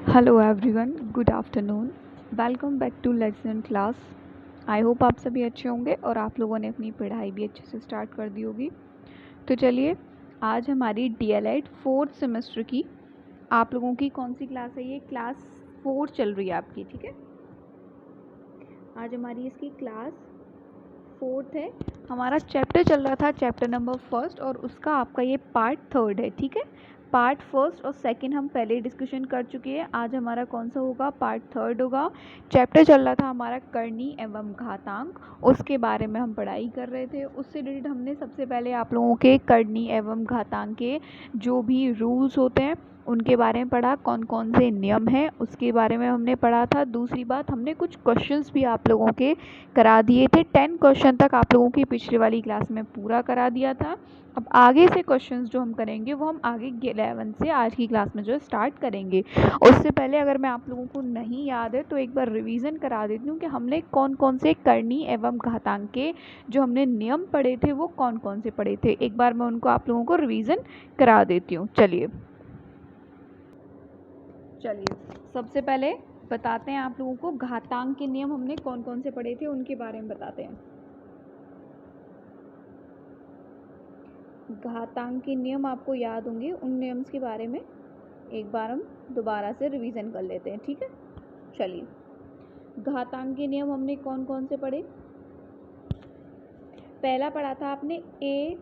Hello everyone, good afternoon. Welcome back to lesson class. I hope आप सभी अच्छे होंगे और आप लोगों ने अपनी पढ़ाई भी अच्छे से स्टार्ट कर दी होगी। तो चलिए, आज हमारी डीएलएड 4th सेमेस्टर की आप लोगों की कौन सी क्लास है? ये क्लास 4 चल रही है आपकी, ठीक है। आज हमारी इसकी क्लास 4th है। हमारा चैप्टर चल रहा था चैप्टर नंबर 1 और उसका आपका ये पार्ट 3 है, ठीक है। पार्ट 1 और 2 हम पहले डिस्कशन कर चुके हैं। आज हमारा कौन सा होगा? पार्ट 3 होगा। चैप्टर चल रहा था हमारा करनी एवं घातांक, उसके बारे में हम पढ़ाई कर रहे थे। उससे रिलेटेड हमने सबसे पहले आप लोगों के करनी एवं घातांक के जो भी रूल्स होते हैं उनके बारे में पढ़ा, कौन कौन से नियम हैं उसके बारे में हमने पढ़ा था। दूसरी बात, हमने कुछ क्वेश्चंस भी आप लोगों के करा दिए थे। 10 क्वेश्चन तक आप लोगों की पिछली वाली क्लास में पूरा करा दिया था। अब आगे से क्वेश्चंस जो हम करेंगे वो हम आगे 11 से आज की क्लास में जो स्टार्ट करेंगे। उससे पहले अगर मैं आप लोगों को नहीं याद है तो एक बार रिवीजन करा देती हूँ कि हमने कौन कौन से करनी एवं घातांक के जो हमने नियम पढ़े थे वो कौन कौन से पढ़े थे। एक बार मैं उनको आप लोगों को रिवीजन करा देती हूँ। चलिए सबसे पहले बताते हैं आप लोगों को घातांक के नियम हमने कौन कौन से पढ़े थे उनके बारे में बताते हैं। घातांक के नियम आपको याद होंगे, उन नियम्स के बारे में एक बार हम दोबारा से रिवीजन कर लेते हैं, ठीक है। चलिए, घातांक के नियम हमने कौन कौन से पढ़े? पहला पढ़ा था आपने a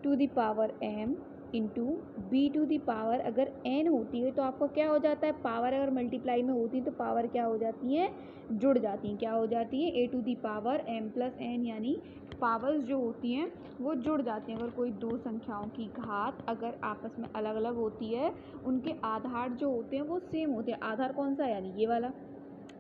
to the power m into B to the power, अगर n होती है तो आपको क्या हो जाता है? पावर अगर मल्टीप्लाई में होती है तो पावर क्या हो जाती है? जुड़ जाती हैं। क्या हो जाती है? a to the power m plus n, यानी पावर्स जो होती हैं वो जुड़ जाती हैं। अगर कोई दो संख्याओं की घात अगर आपस में अलग अलग होती है, उनके आधार जो होते हैं वो सेम होते हैं। आधार कौन सा है? यानी ये वाला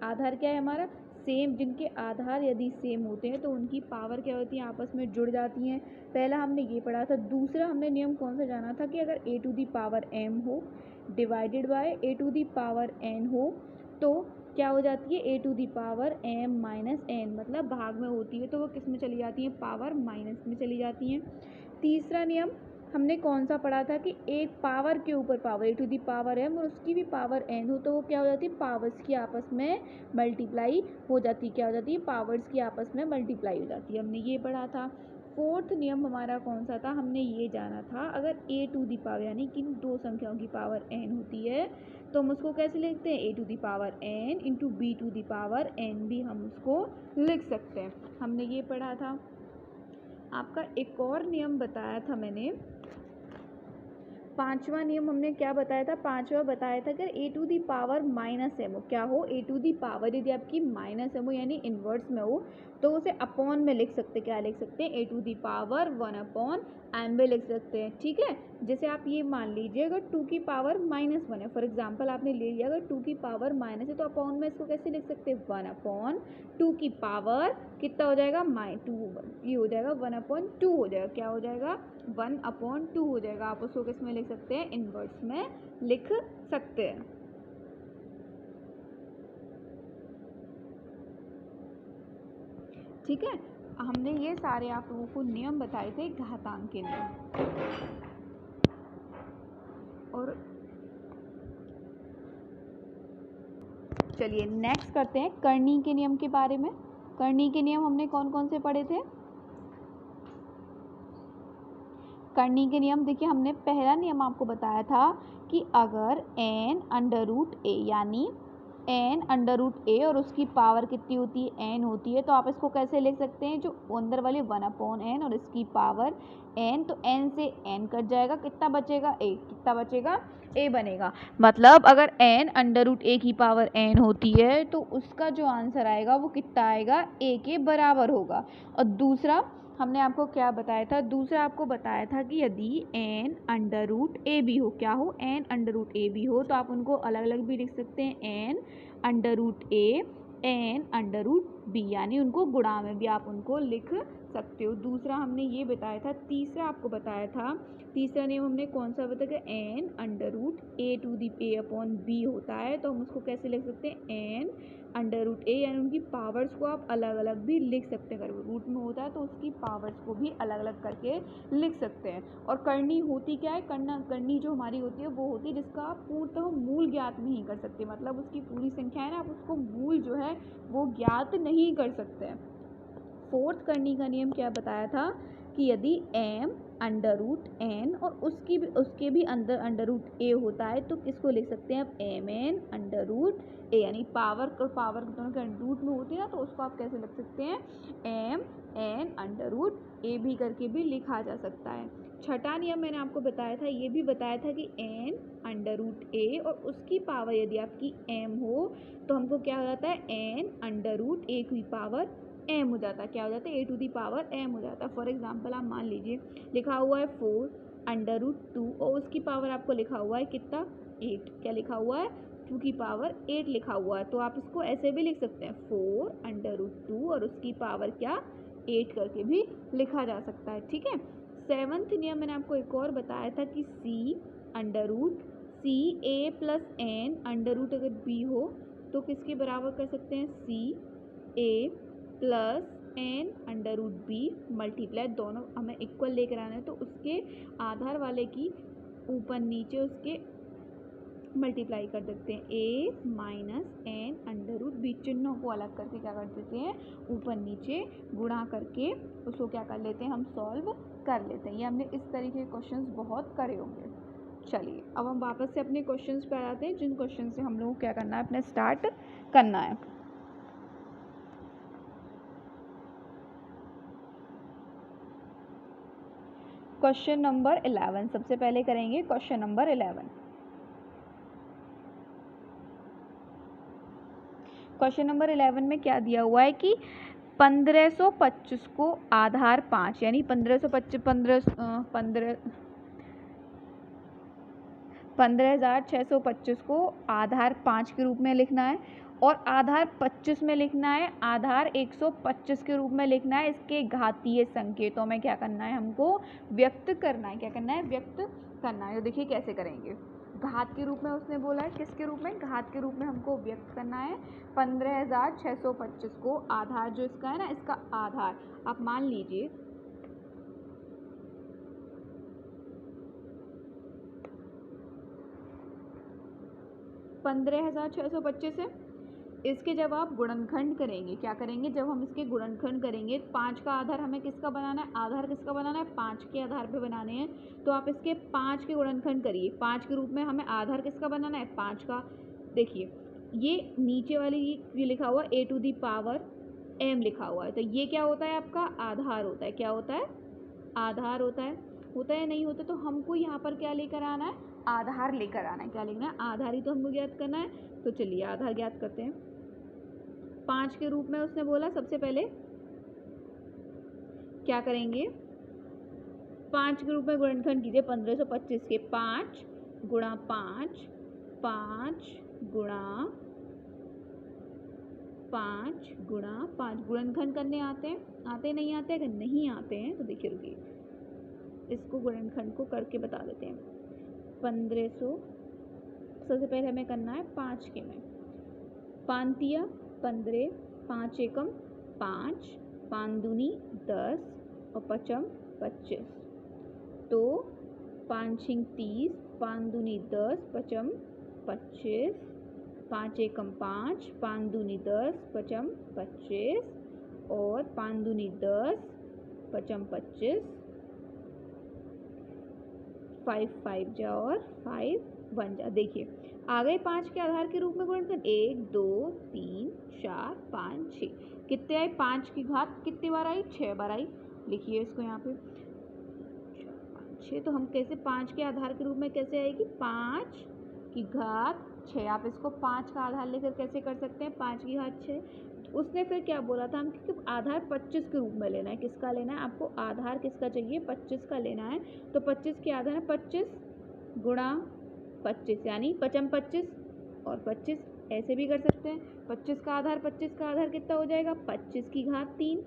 आधार क्या है हमारा? सेम। जिनके आधार यदि सेम होते हैं तो उनकी पावर क्या होती है? आपस में जुड़ जाती हैं। पहला हमने ये पढ़ा था। दूसरा हमने नियम कौन सा जाना था कि अगर a to the power m हो divided by a to the power n हो तो क्या हो जाती है? a to the power m minus n, मतलब भाग में होती है तो वो किस में चली जाती है? पावर माइनस में चली जाती हैं। तीसरा नियम हमने कौन सा पढ़ा था कि एक पावर के ऊपर power a to the power m और उसकी भी पावर n हो तो वो क्या हो जाती है? पावर्स की आपस में मल्टीप्लाई हो जाती है। क्या हो जाती है? पावर्स की आपस में मल्टीप्लाई हो जाती है। हमने ये पढ़ा था। फोर्थ नियम हमारा कौन सा था? हमने ये जाना था, अगर a टू दी पावर यानी किन दो संख्याओं की पावर n होती है तो हम उसको कैसे लिखते हैं? a to the power n into B to the power n भी हम उसको लिख सकते हैं। हमने ये पढ़ा था। आपका एक और नियम बताया था मैंने, पांचवा नियम हमने क्या बताया था? पांचवा बताया था अगर a to the power minus m हो, क्या हो? a टू दी पावर यदि आपकी माइनस m हो यानी इन्वर्स में हो तो उसे अपॉन में लिख सकते। क्या लिख सकते हैं? a to the power 1 upon m में लिख सकते हैं, ठीक है। जैसे आप ये मान लीजिए अगर 2 की पावर -1 है, फॉर एग्जाम्पल आपने ले लिया अगर 2 की पावर माइनस है तो अपॉन में इसको कैसे लिख सकते हैं? 1 अपॉन 2 की पावर कितना हो जाएगा? -2, ये हो जाएगा 1 अपॉन 2 हो जाएगा। क्या हो जाएगा? 1 अपॉन 2 हो जाएगा। आप उसको किस में लिख सकते हैं? इनवर्स में लिख सकते हैं, ठीक है। हमने ये सारे आप लोगों को नियम बताए थे घातांक के नियम। और चलिए नेक्स्ट करते हैं करनी के नियम के बारे में। करनी के नियम हमने कौन कौन से पढ़े थे? करनी के नियम देखिए, हमने पहला नियम आपको बताया था कि अगर n अंडर रूट ए यानी n अंडर रूट ए और उसकी पावर कितनी होती है? n होती है, तो आप इसको कैसे लिख सकते हैं? जो अंदर वाले 1 अपॉन n और इसकी पावर n, तो n से n कट जाएगा, कितना बचेगा? a। कितना बचेगा? a बनेगा। मतलब अगर n अंडर रूट ए की पावर n होती है तो उसका जो आंसर आएगा वो कितना आएगा? a के बराबर होगा। और दूसरा हमने आपको क्या बताया था? दूसरा आपको बताया था कि यदि n under root A B हो, क्या हो? n under root A B हो तो आप उनको अलग अलग भी लिख सकते हैं, n अंडर रूट ए, n अंडर रूट बी, यानी उनको गुणा में भी आप उनको लिख सकते हो। दूसरा हमने ये बताया था, तीसरा आपको बताया था, तीसरा नियम हमने कौन सा बताया, N under root A to the A upon B होता है, तो हम उसको कैसे लिख सकते हैं, एन अंडर रूट ए, यानी उनकी पावर्स को आप अलग अलग भी लिख सकते हैं। अगर वो रूट में होता है तो उसकी पावर्स को भी अलग अलग करके लिख सकते हैं। और करनी होती क्या है, करनी जो हमारी होती है वो होती है जिसका आप पूर्णतः मूल ज्ञात नहीं कर सकते, मतलब उसकी पूरी संख्या है ना, आप उसको मूल जो है वो ज्ञात नहीं कर सकते हैं। फोर्थ करनी का नियम क्या बताया था कि यदि m अंडर रूट एन और उसके भी अंदर अंडर रूट ए होता है तो किसको लिख सकते हैं, अब एम एन अंडर रूट ए, यानी पावर दोनों के रूट में होती है ना, तो उसको आप कैसे लिख सकते हैं, एम एन अंडर रूट ए भी करके भी लिखा जा सकता है। छठा नियम मैंने आपको बताया था, ये भी बताया था कि एन अंडर रूट ए और उसकी पावर यदि आपकी m हो तो हमको क्या हो जाता है, एन अंडर रूट ए की पावर m हो जाता है, क्या हो जाता है, ए टू दी पावर m हो जाता है। फॉर एग्जाम्पल आप मान लीजिए लिखा हुआ है 4 अंडर रूट 2 और उसकी पावर आपको लिखा हुआ है कितना, 8, क्या लिखा हुआ है, 2 की पावर 8 लिखा हुआ है, तो आप इसको ऐसे भी लिख सकते हैं 4 अंडर रूट 2 और उसकी पावर क्या, 8 करके भी लिखा जा सकता है। ठीक है। सेवन्थ नियम मैंने आपको एक और बताया था कि c under root C A plus N under root अगर b हो तो किसके बराबर कर सकते हैं, C A plus N under root B multiply, दोनों हमें इक्वल लेकर आना है तो उसके आधार वाले की ऊपर नीचे उसके मल्टीप्लाई कर देते हैं, A minus N under root B, चिन्हों को अलग करके क्या कर देते हैं, ऊपर नीचे गुणा करके उसको क्या कर लेते हैं, हम सॉल्व कर लेते हैं। ये हमने इस तरीके के क्वेश्चंस बहुत करे होंगे। चलिए अब हम वापस से अपने क्वेश्चंस पे आ जाते हैं, जिन क्वेश्चन से हम लोग को क्या करना है, अपने स्टार्ट करना है। क्वेश्चन नंबर 11 सबसे पहले करेंगे, क्वेश्चन नंबर 11। क्वेश्चन नंबर 11 में क्या दिया हुआ है कि 1525 को आधार 5 यानी 15,625 को आधार 5 के रूप में लिखना है और आधार 25 में लिखना है, आधार 125 के रूप में लिखना है। इसके घातीय संकेतों में क्या करना है, हमको व्यक्त करना है, क्या करना है, व्यक्त करना है। तो देखिए कैसे करेंगे, घात के रूप में उसने बोला है, किसके रूप में, घात के रूप में हमको व्यक्त करना है। 15,625 को आधार जो इसका है ना, इसका आधार आप मान लीजिए 15,625 है। इसके जब आप गुणनखंड करेंगे, क्या करेंगे, जब हम इसके गुणनखंड करेंगे, 5 का आधार हमें किसका बनाना है, आधार किसका बनाना है, 5 के आधार पे बनाने हैं, तो आप इसके 5 के गुणनखंड करिए। 5 के रूप में हमें आधार किसका बनाना है, 5 का। देखिए ये नीचे वाली ये लिखा हुआ ए टू दी पावर m लिखा हुआ है, तो ये क्या होता है, आपका आधार होता है, क्या होता है, आधार होता है नहीं होता, तो हमको यहाँ पर क्या लेकर आना है, आधार लेकर आना है। क्या लिखना है, आधार ही तो हमको ज्ञात करना है, तो चलिए आधार ज्ञात करते हैं। 5 के रूप में उसने बोला, सबसे पहले क्या करेंगे, 5 के रूप में गुणनखंड कीजिए 1525 के, 5 गुणा 5, 5 गुणा 5 गुणा 5, गुणनखंड करने आते हैं, आते नहीं आते, अगर नहीं आते हैं तो देखिए रुकिए, इसको गुणनखंड को करके बता देते हैं। 1500 सबसे पहले हमें करना है 5 के में, 5 15, 5 एकम 5, 5 दूनी 10 और 5 25, तो 5 छिंग 30, 5 दूनी 10, 5 25, 5 एकम 5, 5 दूनी 10, 5 25 और 5 दूनी 10, 5 25, 5 5 जा और 5 1 जा। देखिए आ गए 5 के आधार के रूप में गुणनखंड, 1 2 3 4 5 6, कितने आए, 5 की घात कितनी बार आई, 6 बार आई। लिखिए इसको यहाँ पे 6, तो हम कैसे 5 के आधार के रूप में कैसे आएगी, 5 की घात 6, आप इसको 5 का आधार लेकर कैसे कर सकते हैं, 5 की घात 6। उसने फिर क्या बोला था हमको कि आधार 25 के रूप में लेना है, किसका लेना है, आपको आधार किसका चाहिए, 25 का लेना है, तो 25 के आधार 25 गुणा 25 यानी 5 25 और 25, ऐसे भी कर सकते हैं। 25 का आधार कितना हो जाएगा, 25 की घात 3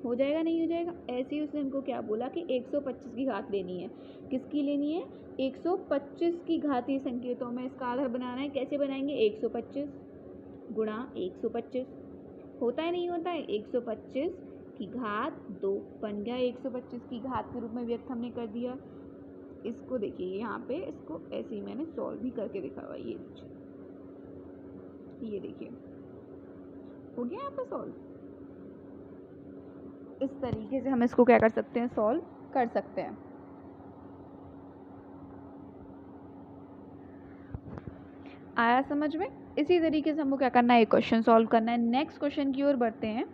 हो जाएगा नहीं हो जाएगा। ऐसे ही उसने हमको क्या बोला कि 125 की घात लेनी है। किसकी लेनी है? 125 की घातीय संकेतों में इसका आधार बनाना है। कैसे बनाएंगे? 125 गुणा 125 होता है नहीं होता है? 125 की घात 2 बन गया। 125 की घात के रूप में व्यक्त हमने कर दिया। इसको देखिए यहाँ पे, इसको ऐसे ही मैंने सॉल्व भी करके दिखा हुआ। ये देखिए हो गया यहाँ पे सॉल्व। इस तरीके से हम इसको क्या कर सकते हैं? सॉल्व कर सकते हैं। आया समझ में? इसी तरीके से हमको क्या करना है? एक क्वेश्चन सॉल्व करना है। नेक्स्ट क्वेश्चन की ओर बढ़ते हैं।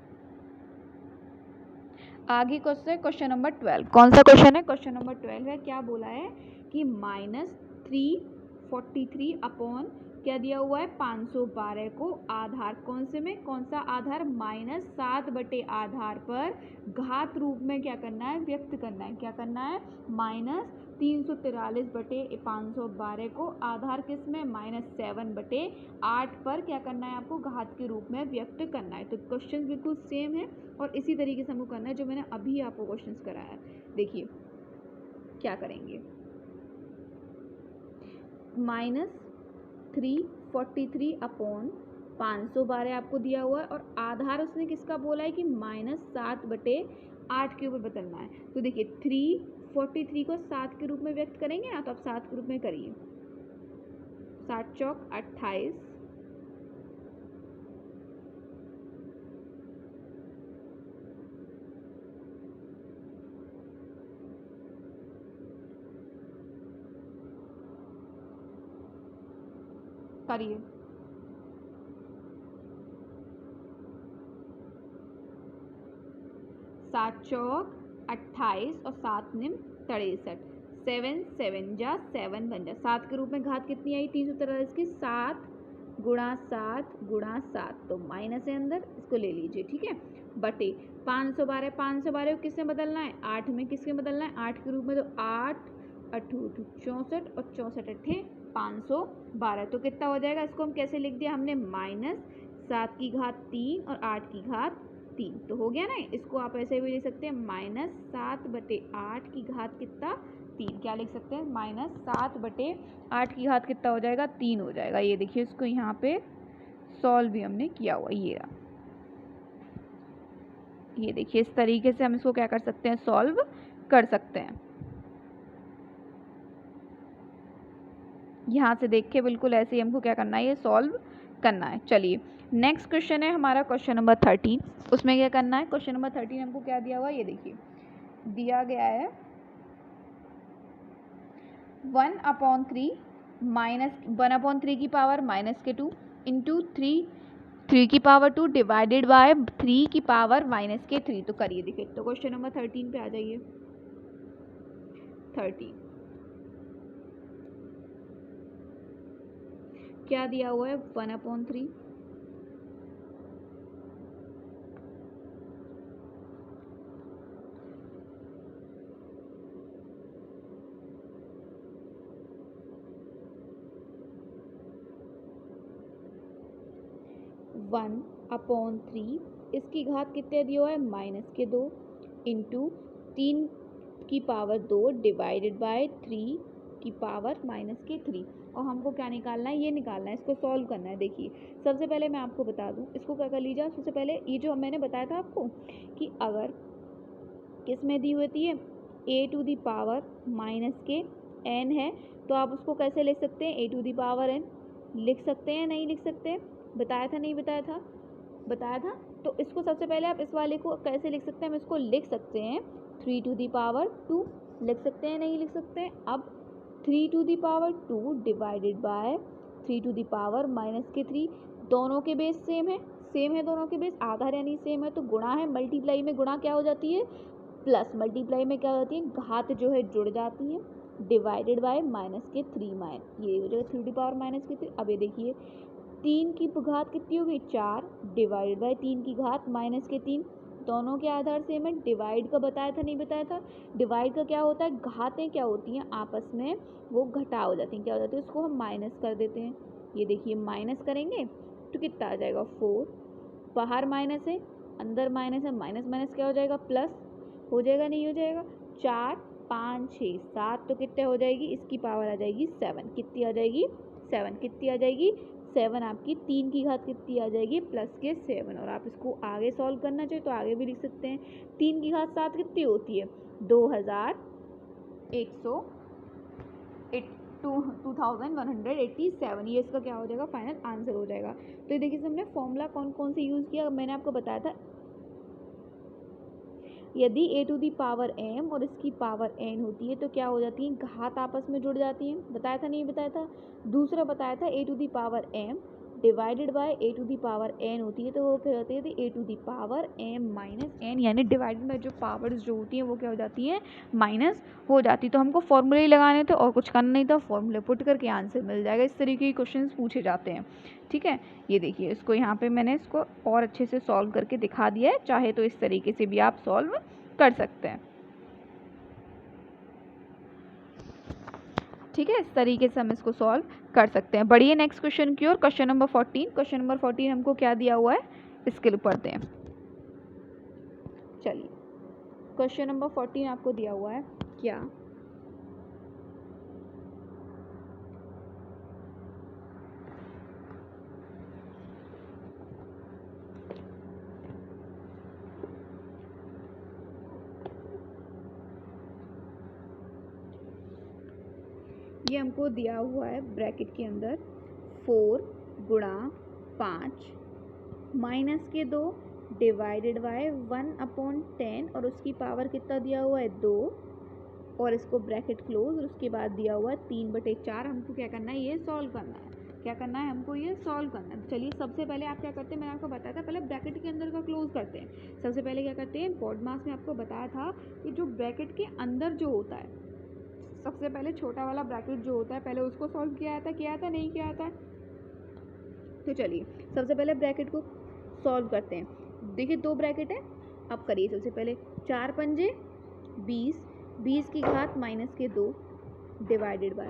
आगे क्वेश्चन नंबर 12। कौन सा क्वेश्चन है? क्वेश्चन नंबर 12 है। क्या बोला है कि -343 अपॉन क्या दिया हुआ है? 512 को आधार कौन से में? कौन सा आधार? -7 बटे आधार पर घात रूप में क्या करना है? व्यक्त करना है। क्या करना है? -343 बटे 512 को आधार किस में? -7 बटे 8 पर क्या करना है? आपको घात के रूप में व्यक्त करना है। तो क्वेश्चन बिल्कुल सेम है और इसी तरीके से हमको करना है जो मैंने अभी आपको क्वेश्चंस कराया। देखिए क्या करेंगे। -343 अपॉन 512 आपको दिया हुआ है और आधार उसने किसका बोला है कि -7 बटे 8 के ऊपर बदलना है। तो देखिए 343 को 7 के रूप में व्यक्त करेंगे ना, तो आप 7 के रूप में करिए। 7 चौक 28, करिए। 7 चौक 28 और 7 निम 63, 7 7 जा 7 बन जा। 7 के रूप में घात कितनी आई? 343 की 7 गुणा 7 गुणा 7, तो माइनस है अंदर, इसको ले लीजिए। ठीक है, बटे 512। 512 को किसमें बदलना है? 8 में। किसके बदलना है? 8 के रूप में। तो 8 8 64 और 64 अट्ठे 512। तो कितना हो जाएगा? इसको हम कैसे लिख दिया हमने? -7 की घात 3 और 8 की घात 3। तो हो गया ना। इसको आप ऐसे भी लिख सकते हैं -7 बटे 8 की घात कितना? 3। क्या लिख सकते हैं? -7 बटे 8 की घात कितना हो जाएगा? 3 हो जाएगा। ये देखिए इसको यहाँ पे सॉल्व भी हमने किया हुआ। ये देखिए इस तरीके से हम इसको क्या कर सकते हैं? सॉल्व कर सकते हैं। यहाँ से देख के बिल्कुल ऐसे ही हमको क्या करना है? ये सॉल्व करना है। चलिए नेक्स्ट क्वेश्चन है हमारा क्वेश्चन नंबर 13। उसमें क्या करना है? क्वेश्चन नंबर 13 हमको क्या दिया हुआ है? ये देखिए दिया गया है 1/3 1/3 की पावर -2 इंटू 3 की पावर 2 डिवाइडेड बाय 3 की पावर -3। तो करिए। देखिए तो क्वेश्चन नंबर 13 पे आ जाइए। 13 क्या दिया हुआ है? 1/3 1/3 इसकी घात कितने दिया हुआ है? -2 इंटू 3 की पावर 2 डिवाइडेड बाय 3 की पावर -3। और हमको क्या निकालना है? ये निकालना है, इसको सॉल्व करना है। देखिए सबसे पहले मैं आपको बता दूं, इसको क्या कर लीजिए। सबसे पहले ये जो मैंने बताया था आपको कि अगर किस में दी होती है a⁻n है, तो आप उसको कैसे लिख सकते हैं? a⁻n लिख सकते हैं, नहीं लिख सकते? बताया था नहीं बताया था? बताया था। तो इसको सबसे पहले आप इस वाले को कैसे लिख सकते हैं? हम इसको लिख सकते हैं 3⁻²। लिख सकते हैं, नहीं लिख सकते? अब 3⁻² डिवाइडेड बाय 3⁻³ दोनों के बेस सेम है दोनों के बेस। आधार यानी सेम है तो गुणा है, मल्टीप्लाई में गुणा क्या हो जाती है? प्लस। मल्टीप्लाई में क्या हो जाती है? घात जो है जुड़ जाती है। डिवाइडेड बाय -3 ये हो जाएगा 3⁻³ अब ये देखिए 3 की घात कितनी होगी? 4 डिवाइडेड बाय 3 की घात -3। दोनों के आधार सेम है। डिवाइड का बताया था नहीं बताया था? डिवाइड का क्या होता है? घातें क्या होती हैं आपस में? वो घटा हो जाती हैं। क्या हो जाती है? उसको हम माइनस कर देते हैं। ये देखिए माइनस करेंगे तो कितना आ जाएगा? 4। बाहर माइनस है अंदर माइनस है, माइनस माइनस क्या हो जाएगा, प्लस हो जाएगा, नहीं हो जाएगा, 4 5 6 7 तो कितने हो जाएगी, इसकी पावर आ जाएगी 7, कितनी आ जाएगी 7, कितनी आ जाएगी 7, आपकी 3 की घात कितनी आ जाएगी, प्लस के 7। और आप इसको आगे सॉल्व करना चाहिए तो आगे भी लिख सकते हैं, 3 की घात 7 कितनी होती है, 2187, ये इसका क्या हो जाएगा, फाइनल आंसर हो जाएगा। तो ये देखिए हमने फॉर्मूला कौन कौन से यूज़ किया, मैंने आपको बताया था, यदि a to the power m और इसकी पावर n होती है तो क्या हो जाती है, घात आपस में जुड़ जाती हैं, बताया था नहीं बताया था। दूसरा बताया था a to the power m divided by a to the power n होती है तो वो क्या होती है, a to the power m minus n, यानी डिवाइडेड बाय जो पावर्स जो होती हैं वो क्या हो जाती हैं, माइनस हो जाती। तो हमको फॉर्मूले ही लगाने थे और कुछ करना नहीं था, फॉर्मूले पुट करके आंसर मिल जाएगा। इस तरीके के क्वेश्चन पूछे जाते हैं, ठीक है। ये देखिए इसको यहाँ पे मैंने इसको और अच्छे से सॉल्व करके दिखा दिया है, चाहे तो इस तरीके से भी आप सॉल्व कर सकते हैं, ठीक है। इस तरीके से हम इसको सॉल्व कर सकते हैं। बढ़िए नेक्स्ट क्वेश्चन की ओर, क्वेश्चन नंबर 14। क्वेश्चन नंबर 14 हमको क्या दिया हुआ है, इसके लिए पढ़ते हैं। चलिए क्वेश्चन नंबर 14 आपको दिया हुआ है क्या, ये हमको दिया हुआ है ब्रैकेट के अंदर 4 गुणा 5 माइनस के 2 डिवाइडेड बाय 1/10 और उसकी पावर कितना दिया हुआ है 2, और इसको ब्रैकेट क्लोज, और उसके बाद दिया हुआ है 3/4। हमको क्या करना है, ये सॉल्व करना है, क्या करना है हमको, ये सॉल्व करना है। चलिए सबसे पहले आप क्या करते हैं, मैंने आपको बताया था पहले ब्रैकेट के अंदर का क्लोज करते हैं। सबसे पहले क्या करते हैं, बोर्ड मास में आपको बताया था कि जो ब्रैकेट के अंदर जो होता है, सबसे पहले छोटा वाला ब्रैकेट जो होता है पहले उसको सॉल्व किया था नहीं किया था। तो चलिए सबसे पहले ब्रैकेट को सॉल्व करते हैं। देखिए 2 ब्रैकेट है, अब करिए सबसे पहले 4 पंजे 20, 20 की घात माइनस के 2 डिवाइडेड बाय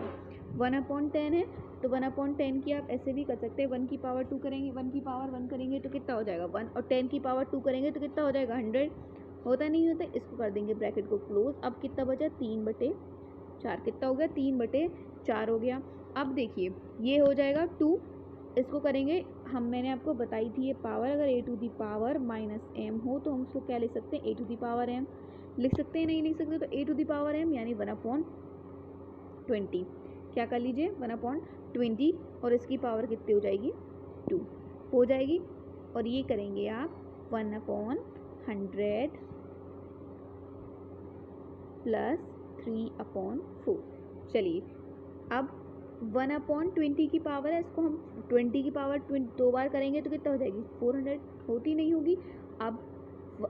1/10 है, तो 1/10 की आप ऐसे भी कर सकते हैं, 1 की पावर 2 करेंगे, 1 की पावर 1 करेंगे तो कितना हो जाएगा 1, और 10 की पावर 2 करेंगे तो कितना हो जाएगा 100, होता नहीं होता। इसको कर देंगे ब्रैकेट को क्लोज। अब कितना बचा 3/4, कितना हो गया 3/4 हो गया। अब देखिए ये हो जाएगा 2, इसको करेंगे हम, मैंने आपको बताई थी ये पावर, अगर a to the power minus m हो तो हम उसको क्या लिख सकते हैं, a to the power m लिख सकते हैं, नहीं लिख सकते तो a to the power m यानी 1/20, क्या कर लीजिए 1/20, और इसकी पावर कितनी हो जाएगी 2 हो जाएगी। और ये करेंगे आप 1/100 प्लस 3/4। चलिए अब 1/20 की पावर है, इसको हम 20 की पावर 2 बार करेंगे तो कितना हो जाएगी 400, होती नहीं होगी। अब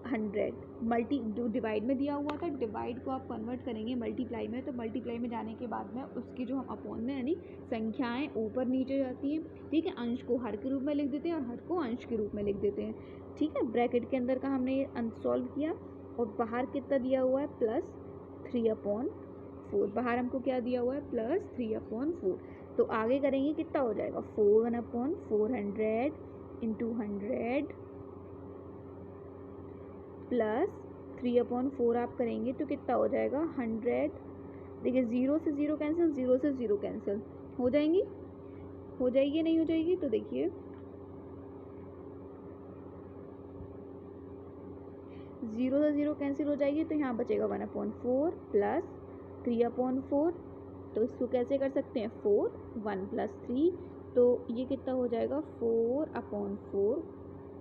100 मल्टी जो डिवाइड में दिया हुआ था, डिवाइड को आप कन्वर्ट करेंगे मल्टीप्लाई में, तो मल्टीप्लाई में जाने के बाद में उसकी जो हम अपॉन में यानी संख्याएं ऊपर नीचे जाती हैं, ठीक है। अंश को हर के रूप में लिख देते हैं और हर को अंश के रूप में लिख देते हैं, ठीक है। ब्रैकेट के अंदर का हमने ये सॉल्व किया, और बाहर कितना दिया हुआ है प्लस 3/4, बाहर हमको क्या दिया हुआ है प्लस 3/4। तो आगे करेंगे कितना हो जाएगा 1/400 इंटू 100 प्लस 3/4 आप करेंगे तो कितना हो जाएगा 100। देखिए 0 से 0 कैंसिल, 0 से 0 कैंसिल हो जाएंगी, हो जाएगी नहीं हो जाएगी, तो देखिए 0 से 0 कैंसिल हो जाएगी, तो यहाँ बचेगा 1/4 प्लस 3/4। तो इसको कैसे कर सकते हैं 4 1 प्लस 3, तो ये कितना हो जाएगा 4/4,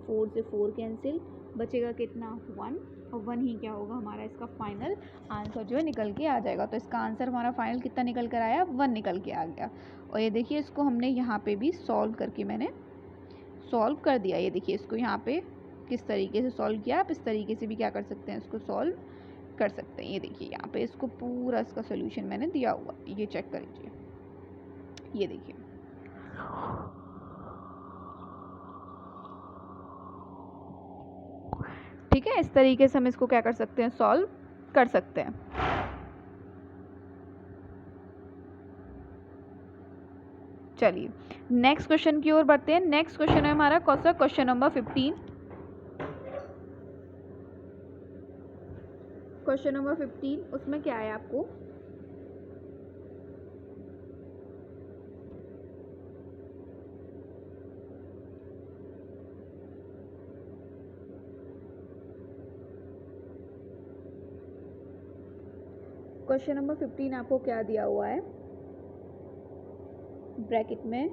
4 से 4 कैंसिल, बचेगा कितना 1, और 1 ही क्या होगा हमारा इसका फाइनल आंसर जो है निकल के आ जाएगा। तो इसका आंसर हमारा फाइनल कितना निकल कर आया 1 निकल के आ गया। और ये देखिए इसको हमने यहाँ पे भी सॉल्व करके मैंने सॉल्व कर दिया। ये देखिए इसको यहाँ पे किस तरीके से सॉल्व किया, आप इस तरीके से भी क्या कर सकते हैं इसको सॉल्व कर सकते हैं। ये देखिए यहाँ पे इसको पूरा इसका सोल्यूशन मैंने दिया हुआ, ये चेक कर लीजिए, ये देखिए ठीक है। इस तरीके से हम इसको क्या कर सकते हैं सॉल्व कर सकते हैं। चलिए नेक्स्ट क्वेश्चन की ओर बढ़ते हैं। नेक्स्ट क्वेश्चन है हमारा कौन सा, क्वेश्चन नंबर 15। क्वेश्चन नंबर 15, उसमें क्या है आपको, क्वेश्चन नंबर 15 आपको क्या दिया हुआ है, ब्रैकेट में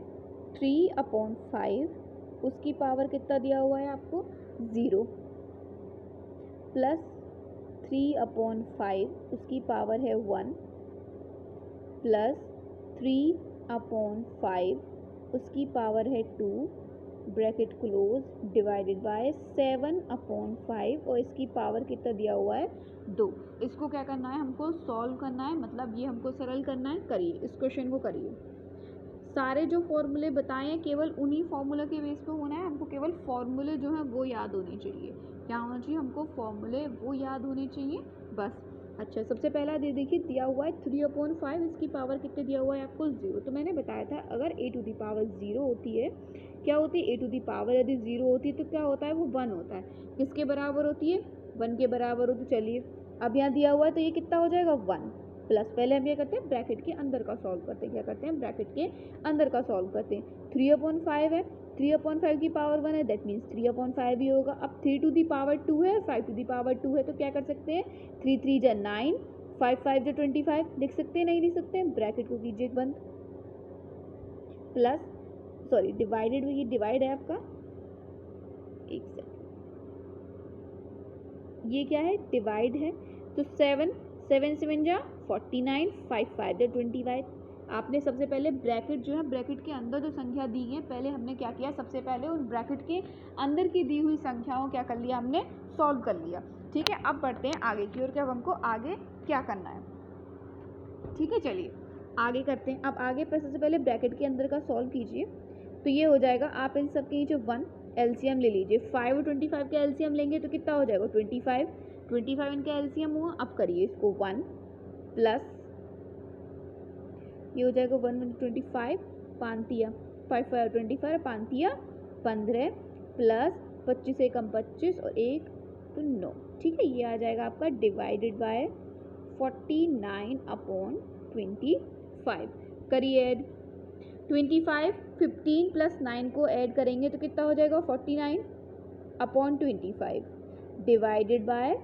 3/5 उसकी पावर कितना दिया हुआ है आपको 0 प्लस 3/5 उसकी पावर है 1 प्लस 3/5 उसकी पावर है 2 ब्रैकेट क्लोज डिवाइडेड बाय 7/5 और इसकी पावर कितना दिया हुआ है 2। इसको क्या करना है, हमको सॉल्व करना है, मतलब ये हमको सरल करना है। करिए, इस क्वेश्चन को करिए। सारे जो फॉर्मूले बताए हैं केवल उन्हीं फॉर्मूला के बेस पे होना है, हमको केवल फॉर्मूले जो हैं वो याद होने चाहिए। क्या होना चाहिए, हमको फॉर्मूले वो याद होने चाहिए बस। अच्छा, सबसे पहला देखिए दिया हुआ है 3/5, इसकी पावर कितने दिया हुआ है आपको 0। तो मैंने बताया था अगर a टू दी पावर 0 होती है, क्या होती है, a टू दी पावर यदि 0 होती है तो क्या होता है, वो 1 होता है। किसके बराबर होती है, 1 के बराबर हो। तो चलिए अब यहाँ दिया हुआ है तो ये कितना हो जाएगा 1 प्लस, पहले हम ये करते हैं ब्रैकेट के अंदर का सॉल्व करते हैं। क्या करते हैं, ब्रैकेट के अंदर का सॉल्व करते हैं। 3/5 है, 3/5 की पावर 1 है, दैट मीन्स 3/5 ही होगा। अब 3 टू दी पावर 2 है, 5 टू दी पावर 2 है, तो क्या कर सकते हैं, 3 3 जा 9, 5 5 जा 25, लिख सकते हैं, नहीं लिख सकते हैं, ब्रैकेट को कीजिए बंद, प्लस सॉरी डिवाइडेड, ये डिवाइड है आपका, एक सेकंड, ये क्या है, डिवाइड है। तो 7 7 7 जा 49, 5 5 जा 25। आपने सबसे पहले ब्रैकेट जो है, ब्रैकेट के अंदर जो संख्या दी है, पहले हमने क्या किया, सबसे पहले उन ब्रैकेट के अंदर की दी हुई संख्याओं क्या कर लिया, हमने सॉल्व कर लिया। ठीक है, अब बढ़ते हैं आगे की ओर कि अब हमको आगे क्या करना है। ठीक है, चलिए आगे करते हैं। अब आगे पर सबसे पहले ब्रैकेट के अंदर का सॉल्व कीजिए, तो ये हो जाएगा, आप इन सब के जो 1 एलसीएम ले लीजिए। 5 और 25 का एलसीएम लेंगे तो कितना हो जाएगा 25 इनका एलसीएम हुआ। अब करिए इसको 1 प्लस, ये हो जाएगा 1 25, 5 5 5 25, 5 15 प्लस 25 से कम 25 और 1 तो 9। ठीक है, ये आ जाएगा आपका डिवाइडेड बाय 49/25। करिए ऐड, 25 15 प्लस 9 को ऐड करेंगे तो कितना हो जाएगा 49/25 डिवाइडेड बाय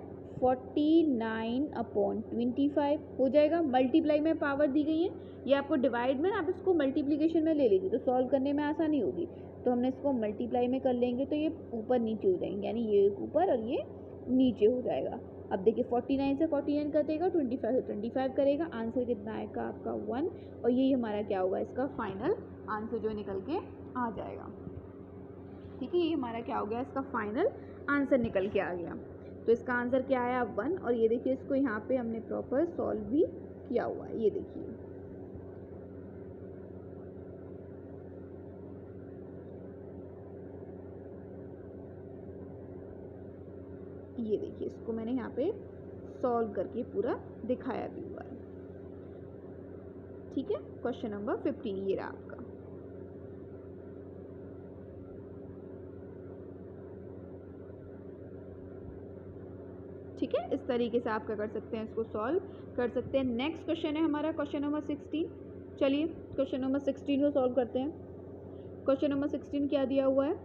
49/25 हो जाएगा। मल्टीप्लाई में पावर दी गई है, ये आपको डिवाइड में, आप इसको मल्टीप्लिकेशन में ले लीजिए तो सॉल्व करने में आसानी होगी। तो हमने इसको मल्टीप्लाई में कर लेंगे तो ये ऊपर नीचे हो जाएंगे, यानी ये ऊपर और ये नीचे हो जाएगा। अब देखिए 49 से 49 कटेगा, 25 से 25 करेगा, आंसर कितना आएगा आपका 1, और यही हमारा क्या होगा, इसका फाइनल आंसर जो निकल के आ जाएगा। ठीक है, ये हमारा क्या हो गया, इसका फाइनल आंसर निकल के आ गया। तो इसका आंसर क्या आया 1, और ये देखिए इसको यहाँ पे हमने प्रॉपर सॉल्व भी किया हुआ है, ये देखिए। ये देखिए इसको मैंने यहाँ पे सॉल्व करके पूरा दिखाया भी हुआ है। ठीक है, क्वेश्चन नंबर 15 ये रहा आपका। ठीक है, इस तरीके से आप क्या कर सकते हैं, इसको सॉल्व कर सकते हैं। नेक्स्ट क्वेश्चन है हमारा क्वेश्चन नंबर 16। चलिए क्वेश्चन नंबर 16 को सॉल्व करते हैं। क्वेश्चन नंबर 16 क्या दिया हुआ है,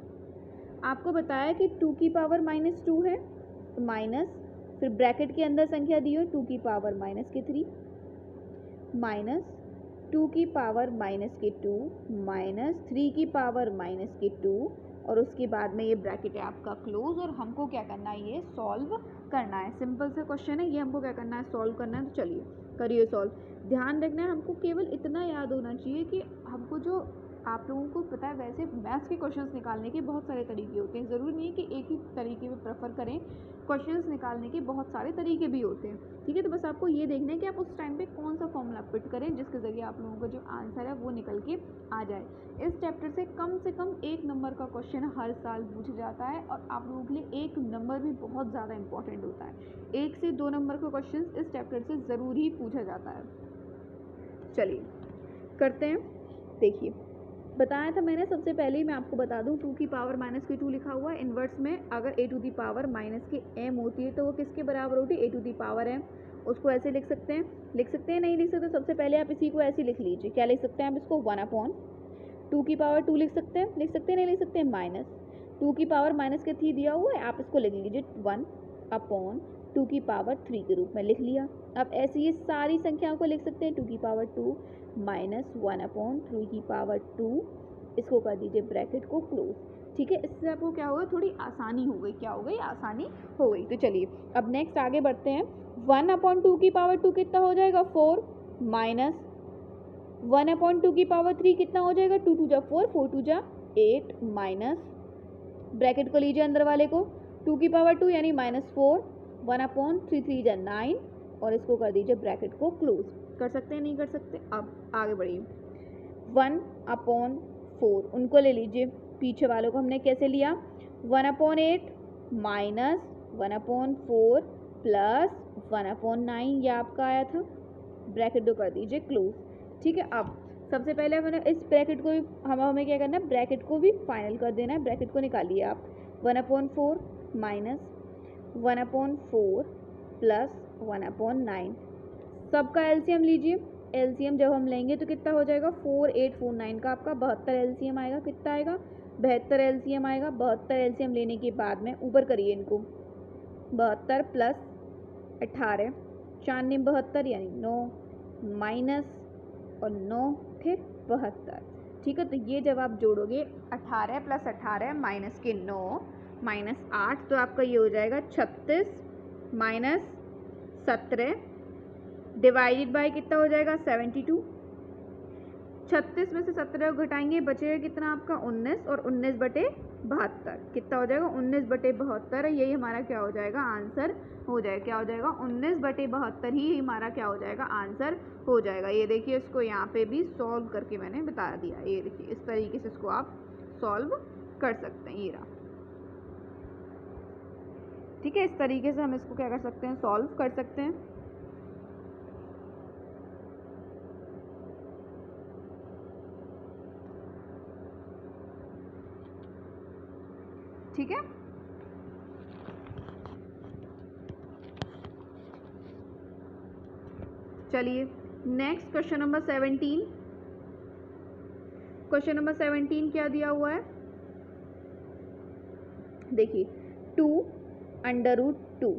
आपको बताया कि 2 की पावर -2 है, तो माइनस, फिर ब्रैकेट के अंदर संख्या दी हो 2 की पावर -3 माइनस 2 की पावर -2 माइनस 3 की पावर -2, और उसके बाद में ये ब्रैकेट है आपका क्लोज, और हमको क्या करना है, ये सॉल्व करना है। सिंपल से क्वेश्चन है, ये हमको क्या करना है, सॉल्व करना है। तो चलिए करिए सॉल्व। ध्यान रखना है, हमको केवल इतना याद होना चाहिए कि हमको जो, आप लोगों को पता है वैसे मैथ्स के क्वेश्चंस निकालने के बहुत सारे तरीके होते हैं, ज़रूरी नहीं है कि एक ही तरीके में प्रेफर करें, क्वेश्चंस निकालने के बहुत सारे तरीके भी होते हैं। ठीक है, तो बस आपको ये देखना है कि आप उस टाइम पे कौन सा फॉर्मूला फिट करें जिसके ज़रिए आप लोगों का जो आंसर है वो निकल के आ जाए। इस चैप्टर से कम 1 नंबर का क्वेश्चन हर साल पूछा जाता है, और आप लोगों के लिए 1 नंबर भी बहुत ज़्यादा इंपॉर्टेंट होता है। 1 से 2 नंबर का क्वेश्चन इस चैप्टर से ज़रूर ही पूछा जाता है। चलिए करते हैं, देखिए बताया था मैंने सबसे पहले ही, मैं आपको बता दूं, 2 की पावर माइनस के 2 लिखा हुआ है। इन्वर्स में अगर a to the power minus की m होती है तो वो किसके बराबर होती है? a to the power m। उसको ऐसे लिख सकते हैं, नहीं लिख सकते? सबसे पहले आप इसी को ऐसे लिख लीजिए। क्या लिख सकते हैं आप इसको? 1/2 की पावर 2 लिख सकते हैं, नहीं लिख सकते हैं? माइनस 2 की पावर माइनस के 3 दिया हुआ है, आप इसको लिख लीजिए 1/2 की पावर 3 के रूप में लिख लिया। अब ऐसे ये सारी संख्याओं को लिख सकते हैं, 2 की पावर 2 माइनस 1/3 की पावर 2, इसको कर दीजिए ब्रैकेट को क्लोज। ठीक है, इससे आपको क्या होगा? थोड़ी आसानी हो गई। क्या हो गई? आसानी हो गई। तो चलिए अब नेक्स्ट आगे बढ़ते हैं। 1/2 की पावर 2 कितना हो जाएगा? 4 माइनस 1/2 की पावर 3 कितना हो जाएगा? 2 2 जा 4, 4 2 जा 8 माइनस, ब्रैकेट को लीजिए अंदर वाले को, 2 की पावर 2 यानी -4, 1/3 3 जा 9 और इसको कर दीजिए ब्रैकेट को क्लोज। कर सकते हैं? नहीं कर सकते? अब आगे बढ़िए। 1/4 उनको ले लीजिए, पीछे वालों को हमने कैसे लिया? 1/8 माइनस 1/4 प्लस 1/9, ये आपका आया था। ब्रैकेट को कर दीजिए क्लोज। ठीक है, अब सबसे पहले हमने इस ब्रैकेट को भी हमें क्या करना है? ब्रैकेट को भी फाइनल कर देना है। ब्रैकेट को निकालिए आप, 1/4 माइनस 1/4 प्लस 1/9, सबका एलसीएम लीजिए। एलसीएम जब हम लेंगे तो कितना हो जाएगा? 4849 का आपका 72 एलसीएम आएगा। कितना आएगा? 72 एलसीएम आएगा। 72 एलसीएम लेने के बाद में ऊपर करिए इनको, 72 प्लस 18, 4 9 72 यानी 9 माइनस और 9 फिर 72। ठीक है, तो ये जब आप जोड़ोगे 18 प्लस 18 माइनस के 9 माइनस 8 तो आपका ये हो जाएगा 36 माइनस 17 डिवाइडेड बाय कितना हो जाएगा? 72। 36 में से 17 को घटाएंगे, बचेगा कितना आपका? 19 और 19/72 कितना हो जाएगा? 19/72। यही हमारा क्या हो जाएगा? आंसर हो जाएगा। क्या हो जाएगा? 19/72 ही हमारा क्या हो जाएगा? आंसर हो जाएगा। ये देखिए, इसको यहाँ पे भी सॉल्व करके मैंने बता दिया। ये देखिए, इस तरीके से इसको आप सॉल्व कर सकते हैं। ये रहा। ठीक है, इस तरीके से हम इसको क्या कर सकते हैं? सॉल्व कर सकते हैं। ठीक है, चलिए next question number 17। Question number 17 क्या दिया हुआ है? देखिए, 2√2,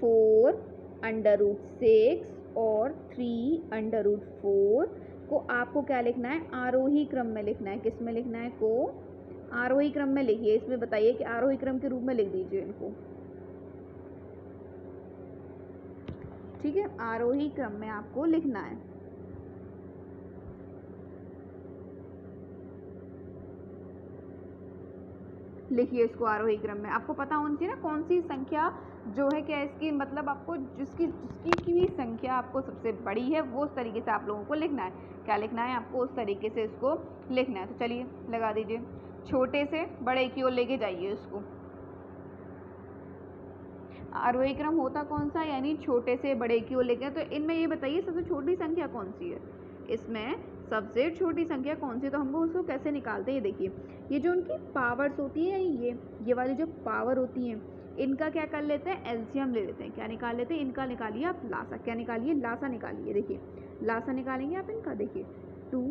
4√6 और 3√4 को आपको क्या लिखना है? आरोही क्रम में लिखना है। किस में लिखना है? को आरोही क्रम में लिखिए। इसमें बताइए कि आरोही क्रम के रूप में लिख दीजिए इनको। ठीक है, आरोही क्रम में आपको लिखना है। लिखिए इसको आरोही क्रम में। आपको पता होनी चाहिए ना कौन सी संख्या जो है क्या इसकी, मतलब आपको जिसकी की भी संख्या आपको सबसे बड़ी है वो उस तरीके से आप लोगों को लिखना है। क्या लिखना है आपको? उस तरीके से इसको लिखना है। तो चलिए लगा दीजिए, छोटे से बड़े की ओर लेके जाइए इसको। आरोही क्रम होता कौन सा? यानी छोटे से बड़े की ओर लेके। तो इनमें ये बताइए सबसे छोटी संख्या कौन सी है? इसमें सबसे छोटी संख्या कौन सी? तो हम उसको कैसे निकालते हैं? ये देखिए, ये जो उनकी पावर्स होती है, ये वाली जो पावर होती हैं, इनका क्या कर लेते हैं? एलसीएम ले लेते हैं। क्या निकाल लेते हैं? इनका निकालिए आप लासा। क्या निकालिए? लासा निकालिए। देखिए, लासा निकालेंगे आप इनका। देखिए 2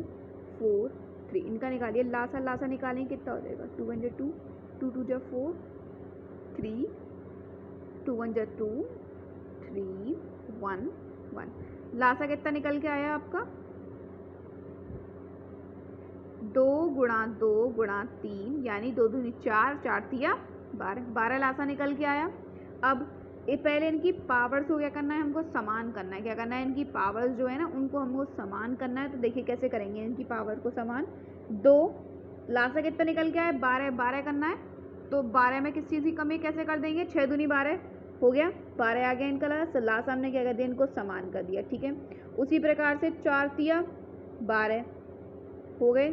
4 3, इनका निकालिए लासा। लासा निकालेंगे कितना हो जाएगा? 2 1 2, 2 2 जा 4, 3 2 1 जा 2, 3 1 1। लासा कितना निकल के आया आपका? 2 गुणा 2 गुणा 3 यानी 2 दूनी 4, 4 तिया 12, 12 लासा निकल के आया। अब ये पहले इनकी पावर्स को क्या करना है? हमको समान करना है। क्या करना है? इनकी पावर्स जो है ना उनको हमको समान करना है। तो देखिए कैसे करेंगे इनकी पावर को समान। 2 लासा कितना निकल के आया? 12, 12 करना है। तो 12 में किस चीज़ की कमी? कैसे कर देंगे? 6 दूनी 12 हो गया, 12 आ गया इनका लासा। लासा हमने क्या कर दिया? इनको समान कर दिया। ठीक है, उसी प्रकार से 4 तिया 12 हो गए,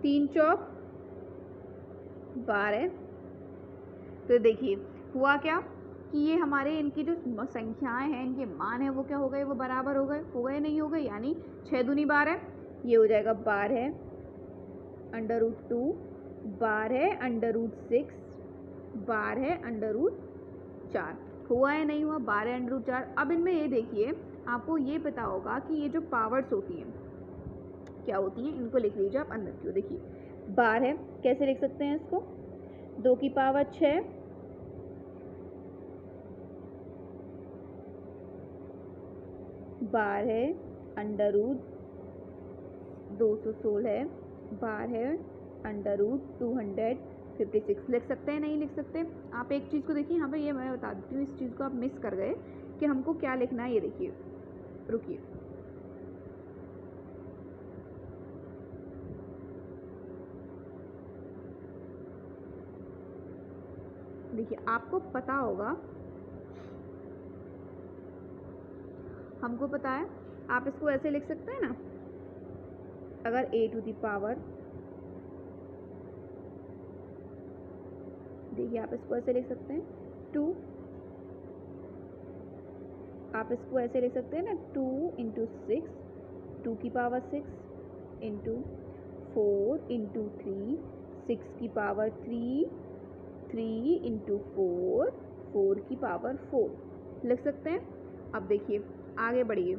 3 चौक 12। तो देखिए हुआ क्या कि ये हमारे इनकी जो संख्याएं हैं, इनके मान है वो क्या हो गए? वो बराबर हो गए। नहीं हो गए? यानी 6 दूनी 12, ये हो जाएगा 12 √2, बार है √6, बार है √4। हुआ है नहीं हुआ? बार है √4। अब इनमें ये देखिए, आपको ये पता होगा कि ये जो पावर्स होती हैं क्या होती हैं, इनको लिख लीजिए आप अंदर क्यों। देखिए बार है, कैसे लिख सकते हैं इसको? 2 की पावर 6, बार है √216 है, बार है √256। लिख सकते हैं नहीं लिख सकते? आप एक चीज़ को देखिए, यहाँ पे ये मैं बता देती हूँ, इस चीज़ को आप मिस कर गए कि हमको क्या लिखना है। ये देखिए, रुकिए, देखिए आपको पता होगा, हमको पता है, आप इसको ऐसे लिख सकते हैं ना, अगर a टू दी पावर, देखिए आप इसको ऐसे लिख सकते हैं 2, आप इसको ऐसे लिख सकते हैं ना 2 × 6, 2 की पावर 6 इंटू 4 × 3, 6 की पावर 3, 3 × 4, 4 की पावर 4 लिख सकते हैं। अब देखिए आगे बढ़िए,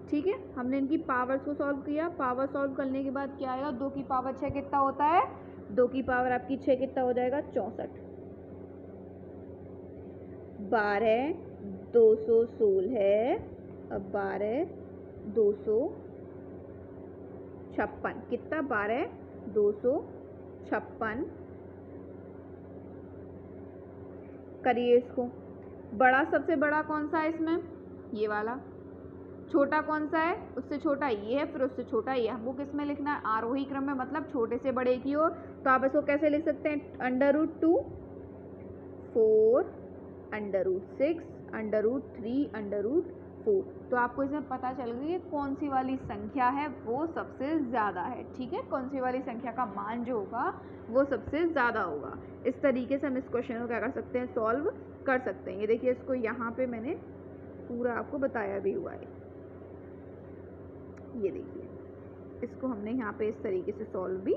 ठीक है, हमने इनकी पावर्स को सॉल्व किया। पावर सॉल्व करने के बाद क्या आएगा? 2 की पावर 6 कितना होता है? 2 की पावर आपकी 6 कितना हो जाएगा? 64। बार है 216 है, अब बार है 256, कितना? बार है 256। करिए इसको, बड़ा सबसे बड़ा कौन सा है इसमें? ये वाला। छोटा कौन सा है? उससे छोटा ये है, फिर उससे छोटा ये। हमको किस में लिखना है? आरोही क्रम में, मतलब छोटे से बड़े की ओर। तो आप इसको कैसे लिख सकते हैं? √2, 4, √6, √3, √4। तो आपको इसमें पता चल गई है कौन सी वाली संख्या है वो सबसे ज़्यादा है। ठीक है, कौन सी वाली संख्या का मान जो होगा वो सबसे ज़्यादा होगा। इस तरीके से हम इस क्वेश्चन को क्या कर सकते हैं? सॉल्व कर सकते हैं। ये देखिए, इसको यहाँ पे मैंने पूरा आपको बताया भी हुआ है। ये देखिए, इसको हमने यहाँ पे इस तरीके से सॉल्व भी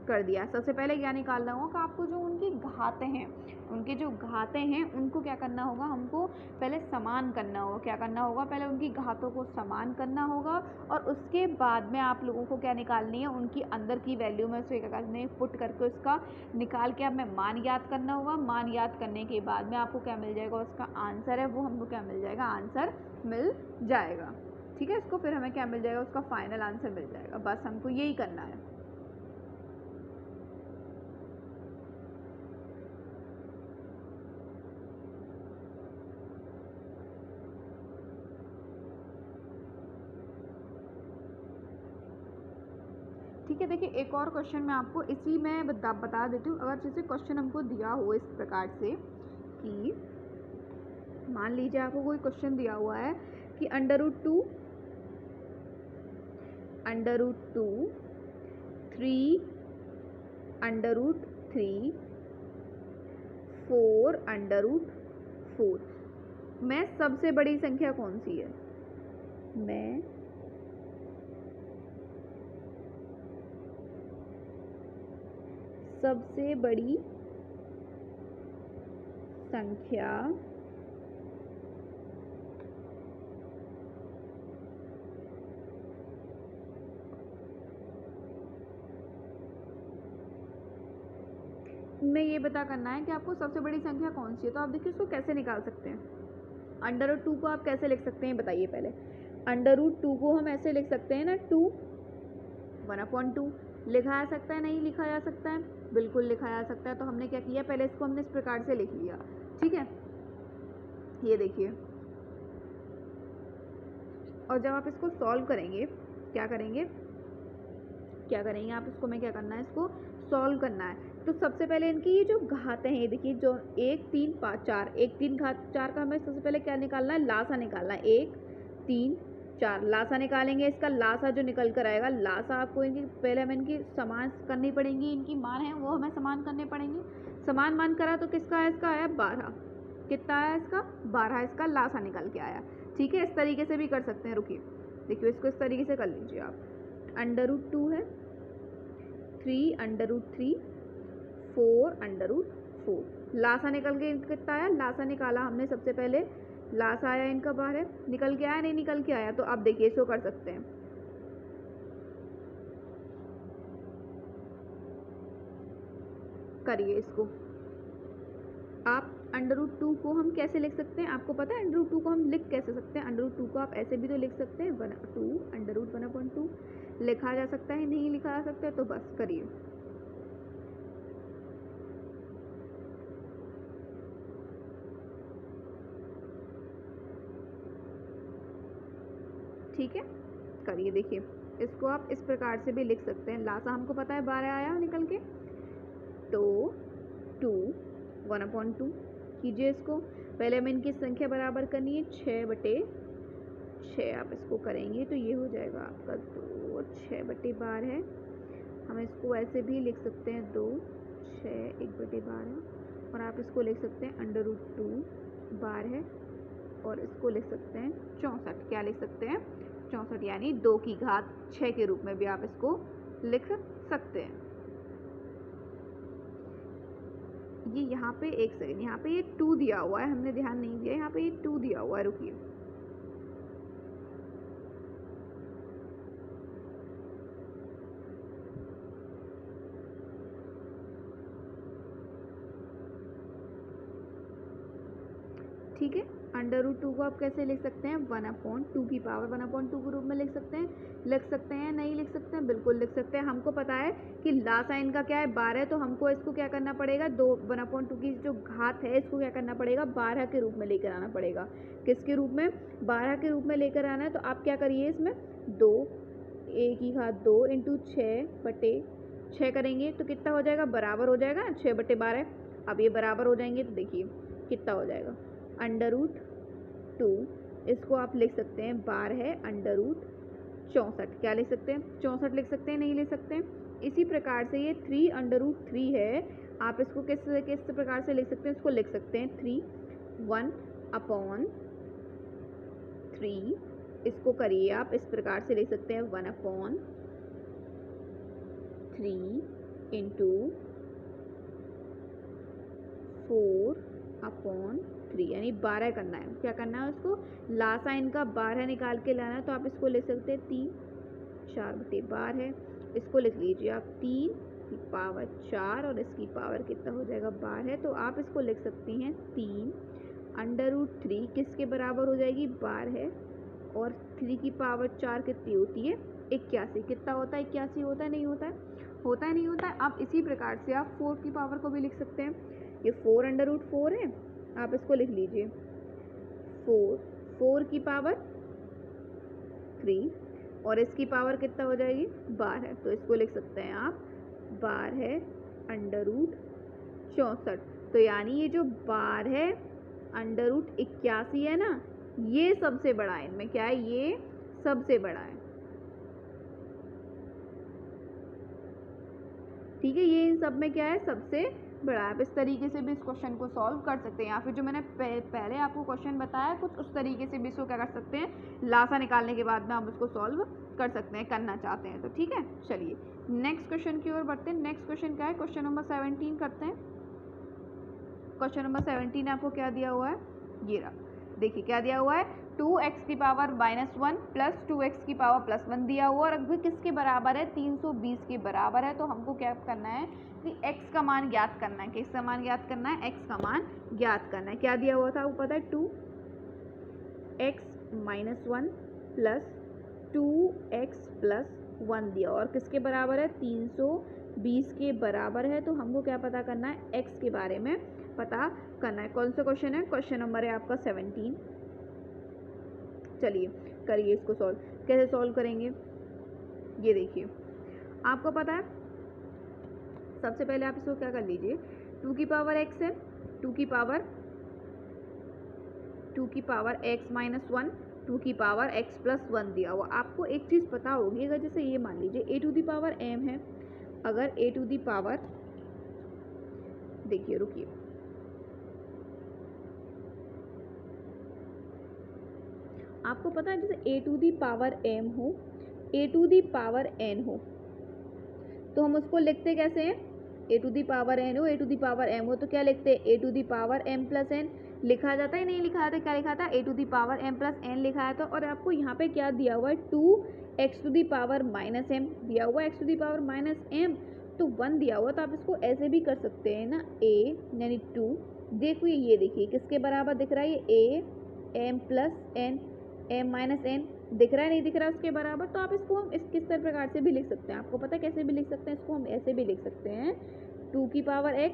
कर दिया। सबसे पहले क्या निकालना होगा कि आपको जो उनकी घातें हैं, उनके जो घातें हैं उनको क्या करना होगा? हमको पहले समान करना होगा। क्या करना होगा? पहले उनकी घातों को समान करना होगा, और उसके बाद में आप लोगों को क्या निकालनी है? उनकी अंदर की वैल्यू में से क्या करना है? पुट करके उसका निकाल के हमें मान याद करना होगा। मान याद करने के बाद में आपको क्या मिल जाएगा? उसका आंसर है वो हमको क्या मिल जाएगा? आंसर मिल जाएगा। ठीक है, इसको फिर हमें क्या मिल जाएगा? उसका फाइनल आंसर मिल जाएगा। बस हमको यही करना है। ठीक है, देखिए एक और क्वेश्चन मैं आपको इसी में बता देती हूँ। अगर जैसे क्वेश्चन हमको दिया हो इस प्रकार से कि मान लीजिए आपको कोई क्वेश्चन दिया हुआ है कि √2, 3 √3, 4 √4 में सबसे बड़ी संख्या कौन सी है? मैं सबसे बड़ी संख्या में ये पता करना है कि आपको सबसे बड़ी संख्या कौन सी है। तो आप देखिए इसको कैसे निकाल सकते हैं? √2 को आप कैसे लिख सकते हैं बताइए पहले। √2 को हम ऐसे लिख सकते हैं ना, 2 1/2 लिखा जा सकता है, नहीं लिखा जा सकता है? बिल्कुल लिखा जा सकता है। तो हमने क्या किया? पहले इसको हमने इस प्रकार से लिख लिया। ठीक है, ये देखिए, और जब आप इसको सॉल्व करेंगे क्या करेंगे? आप इसको में क्या करना है? इसको सॉल्व करना है। तो सबसे पहले इनकी ये जो घातें हैं, ये देखिए, जो 1 3 5 4, 1 3 घात 4 का हमें सबसे पहले क्या निकालना है? लासा निकालना है। 1 3 4 लासा निकालेंगे। इसका लासा जो निकल कर आएगा, लासा आपको इनकी पहले हमें इनकी समान करनी पड़ेंगी। इनकी मान है वो हमें समान करने पड़ेंगे। समान मान करा तो किसका है? इसका आया 12। कितना आया इसका? 12 इसका लासा निकल के आया। ठीक है, इस तरीके से भी कर सकते हैं। रुकिए, देखिए इसको इस तरीके से कर लीजिए आप। √2 है, 3√3, 4√4। लासा निकल के कितना आया, लासा निकाला हमने सबसे पहले, लासा आया इनका बाहर है, निकल के आया नहीं निकल के आया, तो आप देखिए इसको कर सकते हैं, करिए इसको आप। √2 को हम कैसे लिख सकते हैं, आपको पता है √2 को हम लिख कैसे सकते हैं? √2 को आप ऐसे भी तो लिख सकते हैं, 2 √1/2 लिखा जा सकता है, नहीं लिखा जा सकता है तो बस करिए। ठीक है, करिए, देखिए इसको आप इस प्रकार से भी लिख सकते हैं। लासा हमको पता है 12 आया निकल के, तो 2 1/2 कीजिए इसको। पहले हमें इनकी संख्या बराबर करनी है, 6/6 आप इसको करेंगे तो ये हो जाएगा आपका 2 और 6/12 है। हम इसको ऐसे भी लिख सकते हैं 2 6 1/12, और आप इसको लिख सकते हैं √2 12 है, और इसको लिख सकते हैं 64। क्या लिख सकते हैं? 64, यानी 2 की घात 6 के रूप में भी आप इसको लिख सकते हैं। ये यहाँ पे एक सेकंड, यहाँ पे ये 2 दिया हुआ है, हमने ध्यान नहीं दिया, यहाँ पे ये 2 दिया हुआ है, रुकिए। ठीक है, √2 को आप कैसे लिख सकते हैं? 1/2 की पावर 1/2 के रूप में लिख सकते हैं। लिख सकते हैं, नहीं लिख सकते हैं? बिल्कुल लिख सकते हैं। हमको पता है कि लासा इनका क्या है 12, तो हमको इसको क्या करना पड़ेगा, 1/2 की जो घात है इसको क्या करना पड़ेगा, 12 के रूप में लेकर आना पड़ेगा। किसके रूप में? 12 के रूप में लेकर आना है। तो आप क्या करिए, इसमें 2 a की घात 2 × 6/6 करेंगे तो कितना हो जाएगा, बराबर हो जाएगा 6/12। अब ये बराबर हो जाएंगे तो देखिए कितना हो जाएगा, √2, इसको आप लिख सकते हैं 12 है √64। क्या लिख सकते हैं? 64 लिख सकते हैं, नहीं लिख सकते हैं? इसी प्रकार से ये 3√3 है, आप इसको किस प्रकार से लिख सकते हैं? इसको लिख सकते हैं 3 1/3, इसको करिए आप इस प्रकार से लिख सकते हैं 1/3 × 4/3, यानी 12 करना है। क्या करना है उसको? लासा इनका 12 निकाल के लाना है, तो आप इसको लिख सकते हैं 3 4/12 है, इसको लिख लीजिए आप 3 की पावर 4, और इसकी पावर कितना हो जाएगा, 12 है। तो आप इसको लिख सकती हैं 3 √3 किसके बराबर हो जाएगी, 12 है, और 3 की पावर 4 कितनी होती है, 81। कितना होता है, 81 होता है, नहीं होता है? होता है, नहीं होता है? आप इसी प्रकार से आप 4 की पावर को भी लिख सकते हैं। ये 4/4 है, आप इसको लिख लीजिए 4 की पावर 3, और इसकी पावर कितना हो जाएगी, 12 है। तो इसको लिख सकते हैं आप 12 है √64। तो यानी ये जो 12 है √81 है ना, ये सबसे बड़ा है इनमें। क्या है? ये सबसे बड़ा है। ठीक है, ये इन सब में क्या है, सबसे बड़ा। आप इस तरीके से भी इस क्वेश्चन को सॉल्व कर सकते हैं, या फिर जो मैंने पहले आपको क्वेश्चन बताया कुछ उस तरीके से भी इसको क्या कर सकते हैं, लासा निकालने के बाद में आप उसको सॉल्व कर सकते हैं, करना चाहते हैं तो। ठीक है, चलिए नेक्स्ट क्वेश्चन की ओर बढ़ते हैं। नेक्स्ट क्वेश्चन क्या है, क्वेश्चन नंबर 17 करते हैं। क्वेश्चन नंबर 17 आपको क्या दिया हुआ है, ये रहा, देखिए क्या दिया हुआ है, 2x की पावर -1 प्लस 2x की पावर +1 दिया हुआ, और अभी किसके बराबर है, 320 के बराबर है। तो हमको क्या करना है कि x का मान ज्ञात करना है। किसका मान ज्ञात करना है? x का मान ज्ञात करना है। क्या दिया हुआ था वो पता है, 2x - 1 प्लस 2x + 1 दिया, और किसके बराबर है, 320 के बराबर है। तो हमको क्या पता करना है, x के बारे में पता करना है। कौन सा क्वेश्चन है? क्वेश्चन नंबर है आपका 17। चलिए करिए इसको सॉल्व। कैसे सॉल्व करेंगे, ये देखिए, आपको पता है सबसे पहले आप इसको क्या कर लीजिए, 2 की पावर x है, 2 की पावर x - 1, 2 की पावर x + 1 दिया हुआ। आपको एक चीज़ पता होगी, अगर जैसे ये मान लीजिए a⁴m है, अगर a⁴, देखिए रुकिए, आपको पता है जैसे a⁴m हो, A to the power N हो तो हम उसको लिखते कैसे हैं, A to the power N हो, A to the power M हो तो क्या लिखते हैं, A to the power M plus N लिखा जाता है, नहीं लिखा जाता, क्या लिखा था, A to the power M plus N लिखा है। तो और आपको यहाँ पे क्या दिया हुआ है, 2x to the power minus M दिया हुआ है, x to the power minus M तो 1 दिया हुआ, तो आप इसको ऐसे भी कर सकते हैं ना, a यानी 2, देखो ये देखिए किसके बराबर दिख रहा है, ये a m plus N m minus N दिख रहा है, नहीं दिख रहा है उसके बराबर। तो आप इसको हम किस तरह प्रकार से भी लिख सकते हैं, आपको पता है कैसे भी लिख सकते हैं, इसको हम ऐसे भी लिख सकते हैं 2 की पावर x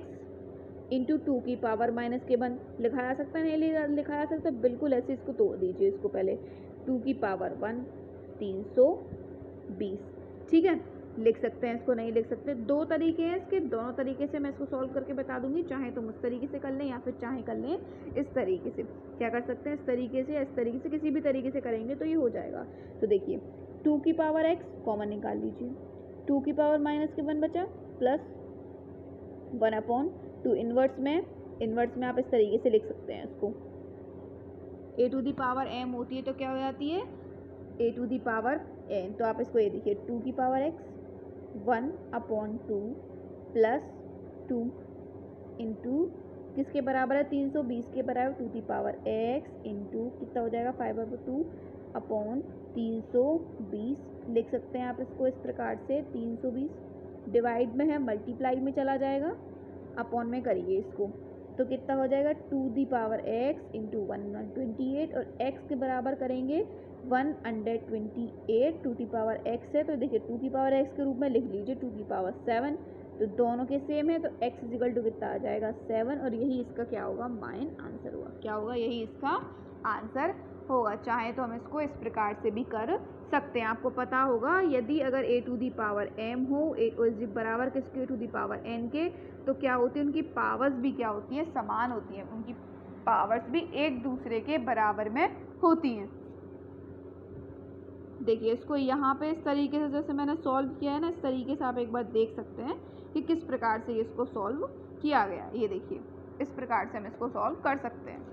इंटू 2 की पावर माइनस के 1 लिखा जा सकता है, नहीं लिखा जा सकता, बिल्कुल ऐसे इसको तोड़ दीजिए, इसको पहले 2 की पावर 1 320, ठीक है, लिख सकते हैं इसको, नहीं लिख सकते, दो तरीके हैं इसके, दोनों तरीके से मैं इसको सॉल्व करके बता दूंगी, चाहे तुम उस तरीके से कर लें या फिर चाहे कर लें इस तरीके से, क्या कर सकते हैं, इस तरीके से या इस तरीके से, किसी भी तरीके से करेंगे तो ये हो जाएगा। तो देखिए 2 की पावर x कॉमन निकाल लीजिए, 2 की पावर माइनस के 1 बचा प्लस 1/2, इन्वर्स में आप इस तरीके से लिख सकते हैं इसको, ए टू दी पावर m होती है तो क्या हो जाती है, ए टू दी पावर n, तो आप इसको ये देखिए 2 की पावर x 1/2 प्लस 2 इंटू किसके बराबर है, 320 के बराबर 2 की पावर x इंटू कितना हो जाएगा 5/2 अपॉन 320 लिख सकते हैं आप इसको इस प्रकार से, 320 डिवाइड में है, मल्टीप्लाई में चला जाएगा, अपॉन में करिए इसको तो कितना हो जाएगा 2 दी पावर x इंटू 128 और x के बराबर करेंगे 128, 2 की पावर x है तो देखिए 2 की पावर x के रूप में लिख लीजिए 2 की पावर 7, तो दोनों के सेम है तो x इजिकल टू कितना आ जाएगा 7 और यही इसका क्या होगा, माइन आंसर होगा, क्या होगा, यही इसका आंसर होगा। चाहे तो हम इसको इस प्रकार से भी कर सकते हैं, आपको पता होगा यदि अगर a to the power m हो बराबर किसके, टू दी पावर n के, तो क्या होती है, उनकी पावर्स भी क्या होती है, समान होती है, उनकी पावर्स भी एक दूसरे के बराबर में होती हैं। देखिए इसको यहाँ पे इस तरीके से जैसे मैंने सॉल्व किया है ना, इस तरीके से आप एक बार देख सकते हैं कि किस प्रकार से इसको सॉल्व किया गया, ये देखिए इस प्रकार से हम इसको सॉल्व कर सकते हैं।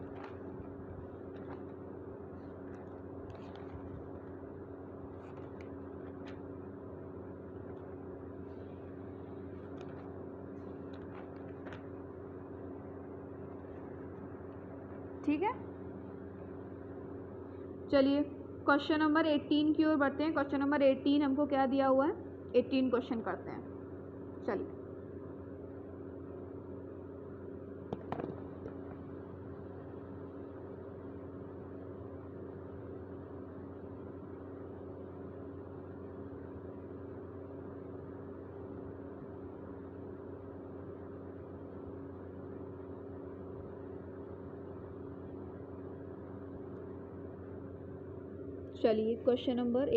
ठीक है, चलिए क्वेश्चन नंबर 18 की ओर बढ़ते हैं। क्वेश्चन नंबर 18 हमको क्या दिया हुआ है, 18 क्वेश्चन करते हैं, चलिए। चलिए क्वेश्चन नंबर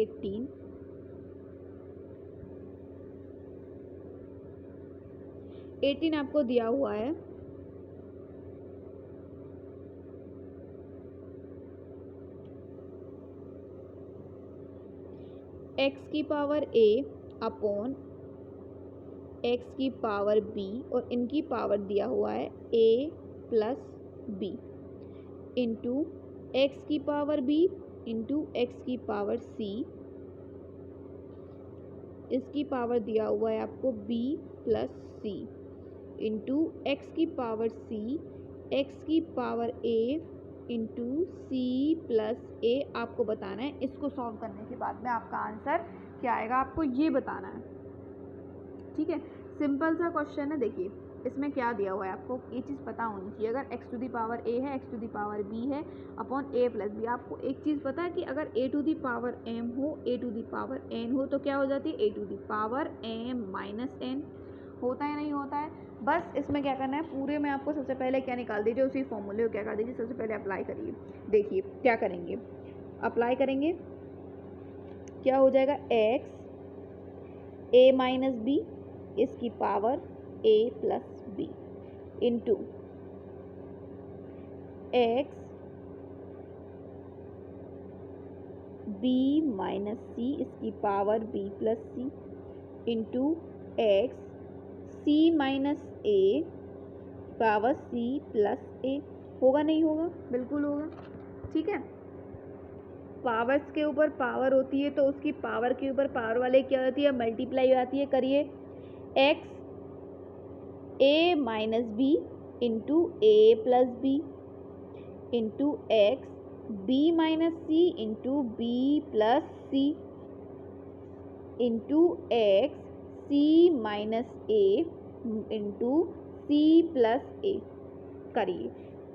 18 आपको दिया हुआ है, x की पावर a अपॉन x की पावर b और इनकी पावर दिया हुआ है a plus b into x की पावर b इंटू x की पावर c, इसकी पावर दिया हुआ है आपको b plus c into x की पावर c, x की power a into c plus a आपको बताना है। इसको सॉल्व करने के बाद में आपका आंसर क्या आएगा, आपको ये बताना है, ठीक है, सिंपल सा क्वेश्चन है। देखिए इसमें क्या दिया हुआ है, आपको ये चीज़ पता होनी चाहिए, अगर x to the power a है, x to the power b है अपॉन a प्लस b, आपको एक चीज़ पता है कि अगर a to the power m हो, a to the power n हो तो क्या हो जाती है, a to the power m minus n होता है, नहीं होता है। बस इसमें क्या करना है, पूरे में आपको सबसे पहले क्या निकाल दीजिए, उसी फॉर्मूले को क्या कर दीजिए, सबसे पहले अप्लाई करिए। देखिए क्या करेंगे, अप्लाई करेंगे, क्या हो जाएगा, x a माइनस b इसकी power a plus b into x b minus c इसकी power b plus c into x c minus a power c plus a, होगा नहीं होगा, बिल्कुल होगा, ठीक है। पावर्स के ऊपर पावर होती है तो उसकी पावर के ऊपर पावर वाले क्या होती है, मल्टीप्लाई आती है। करिए, X A minus B into A plus B into X B minus C into B plus C into X C minus A into C plus A. करिए,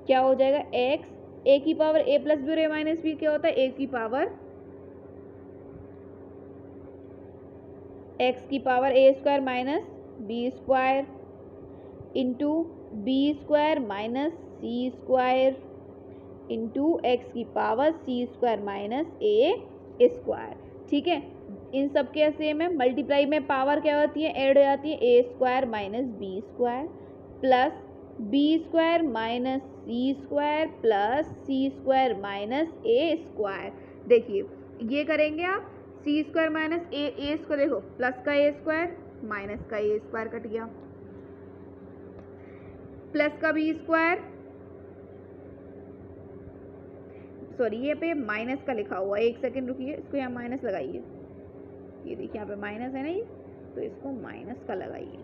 क्या हो जाएगा, एक्स ए की पावर ए प्लस बी और ए minus B क्या होता है, A की पावर एक्स की power A square minus B square into B square minus C square into X की power C square minus A square. ठीक है, इन सब के सेम है। मल्टीप्लाई में पावर क्या होती है, ऐड हो जाती है, A square minus B square plus B square minus C square plus C square minus A square. देखिए ये करेंगे आप, C square minus A square, देखो प्लस का ए स्क्वायर माइनस का ए स्क्वायर कट गया, प्लस का बी स्क्वायर, सॉरी ये पे माइनस का लिखा हुआ है, एक सेकेंड रुकिए, इसको यहाँ माइनस लगाइए। ये देखिए यहाँ पे माइनस है ना, ये तो इसको माइनस का लगाइए।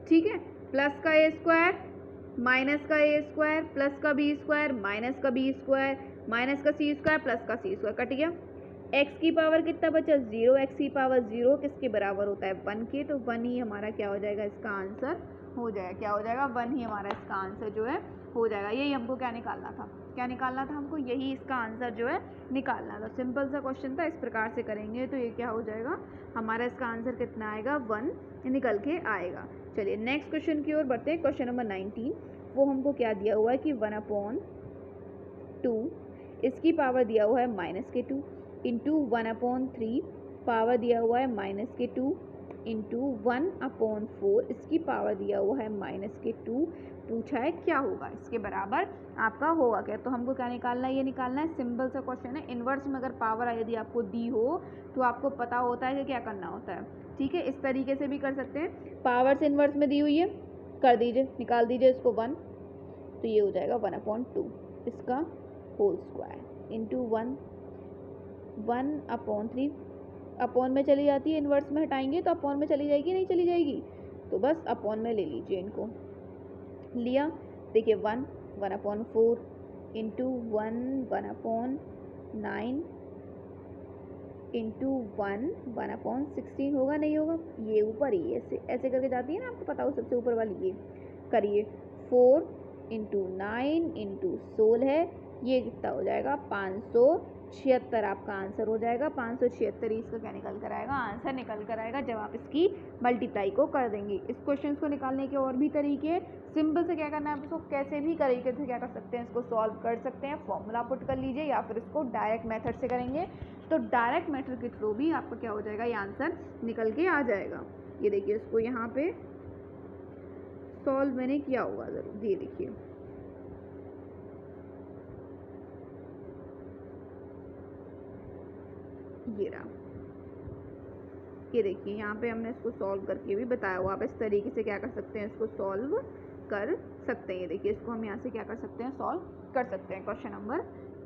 ठीक है, प्लस का ए स्क्वायर माइनस का ए स्क्वायर प्लस का बी स्क्वायर माइनस का बी स्क्वायर माइनस का सी स्क्वायर प्लस का सी स्क्वायर कट गया। एक्स की पावर कितना बचा, 0। एक्स की पावर 0 किसके बराबर होता है, 1 के, तो 1 ही हमारा क्या हो जाएगा, इसका आंसर हो जाएगा। क्या हो जाएगा, 1 ही हमारा इसका आंसर जो है हो जाएगा। यही हमको क्या निकालना था, क्या निकालना था हमको, यही इसका आंसर जो है निकालना था। सिंपल सा क्वेश्चन था, इस प्रकार से करेंगे तो ये क्या हो जाएगा, हमारा इसका आंसर कितना आएगा, 1 निकल के आएगा। चलिए नेक्स्ट क्वेश्चन की ओर बढ़ते हैं। क्वेश्चन नंबर 19, वो हमको क्या दिया हुआ है कि 1/2 इसकी पावर दिया हुआ है -2 इंटू 1/3 पावर दिया हुआ है -2 इंटू 1/4 इसकी पावर दिया हुआ है -2। पूछा है क्या होगा, इसके बराबर आपका होगा क्या। तो हमको क्या निकालना है, ये निकालना है। सिंपल सा क्वेश्चन है। इन्वर्स में अगर पावर यदि आपको दी हो तो आपको पता होता है कि क्या करना होता है। ठीक है, इस तरीके से भी कर सकते हैं। पावर से इन्वर्स में दी हुई है, कर दीजिए, निकाल दीजिए इसको 1, तो ये हो जाएगा 1/2 इसका होल स्क्वायर इंटू 1/3 अपॉन में चली जाती है, इन्वर्स में हटाएंगे तो अपॉन में चली जाएगी, नहीं चली जाएगी, तो बस अपॉन में ले लीजिए इनको। लिया, देखिए 1/4 इंटू 1/9 इंटू 1/16 होगा, नहीं होगा, ये ऊपर ही ऐसे ऐसे करके जाती है ना, आपको पता हो सबसे ऊपर वाली। ये करिए, 4 इंटू 9 इंटू 16 है, ये कितना हो जाएगा, 576 आपका आंसर हो जाएगा। 576 इसका क्या निकल कर आएगा, आंसर निकल कर आएगा जब आप इसकी मल्टीप्लाई को कर देंगे। इस क्वेश्चन को निकालने के और भी तरीके, सिंपल से क्या करना है, आप इसको कैसे भी तरीके से क्या कर सकते हैं, इसको सॉल्व कर सकते हैं। फॉर्मूला पुट कर लीजिए या फिर इसको डायरेक्ट मेथड से करेंगे तो डायरेक्ट मेथड के थ्रू भी आपका क्या हो जाएगा, ये आंसर निकल के आ जाएगा। ये देखिए, इसको यहाँ पे सॉल्व मैंने किया होगा जरूर, ये देखिए ये रहा, ये देखिए यहाँ पे हमने इसको सॉल्व करके भी बताया हुआ। आप इस तरीके से क्या कर सकते हैं, इसको सॉल्व कर सकते हैं। ये देखिए, इसको हम यहाँ से क्या कर सकते हैं, सॉल्व कर सकते हैं। क्वेश्चन नंबर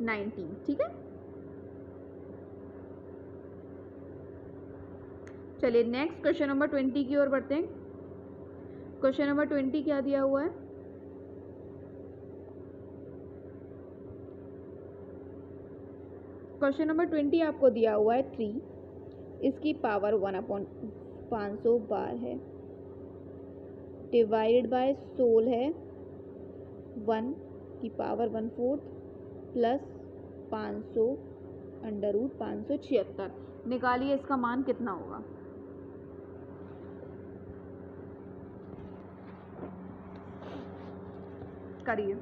19, ठीक है। चलिए नेक्स्ट क्वेश्चन नंबर 20 की ओर बढ़ते हैं। क्वेश्चन नंबर 20 क्या दिया हुआ है, क्वेश्चन नंबर 20 आपको दिया हुआ है 3 इसकी पावर 1/500 बार है, डिवाइडेड बाय 16 है, 1 की पावर 1/4 प्लस 500 √ 576। निकालिए इसका मान कितना होगा। करिए,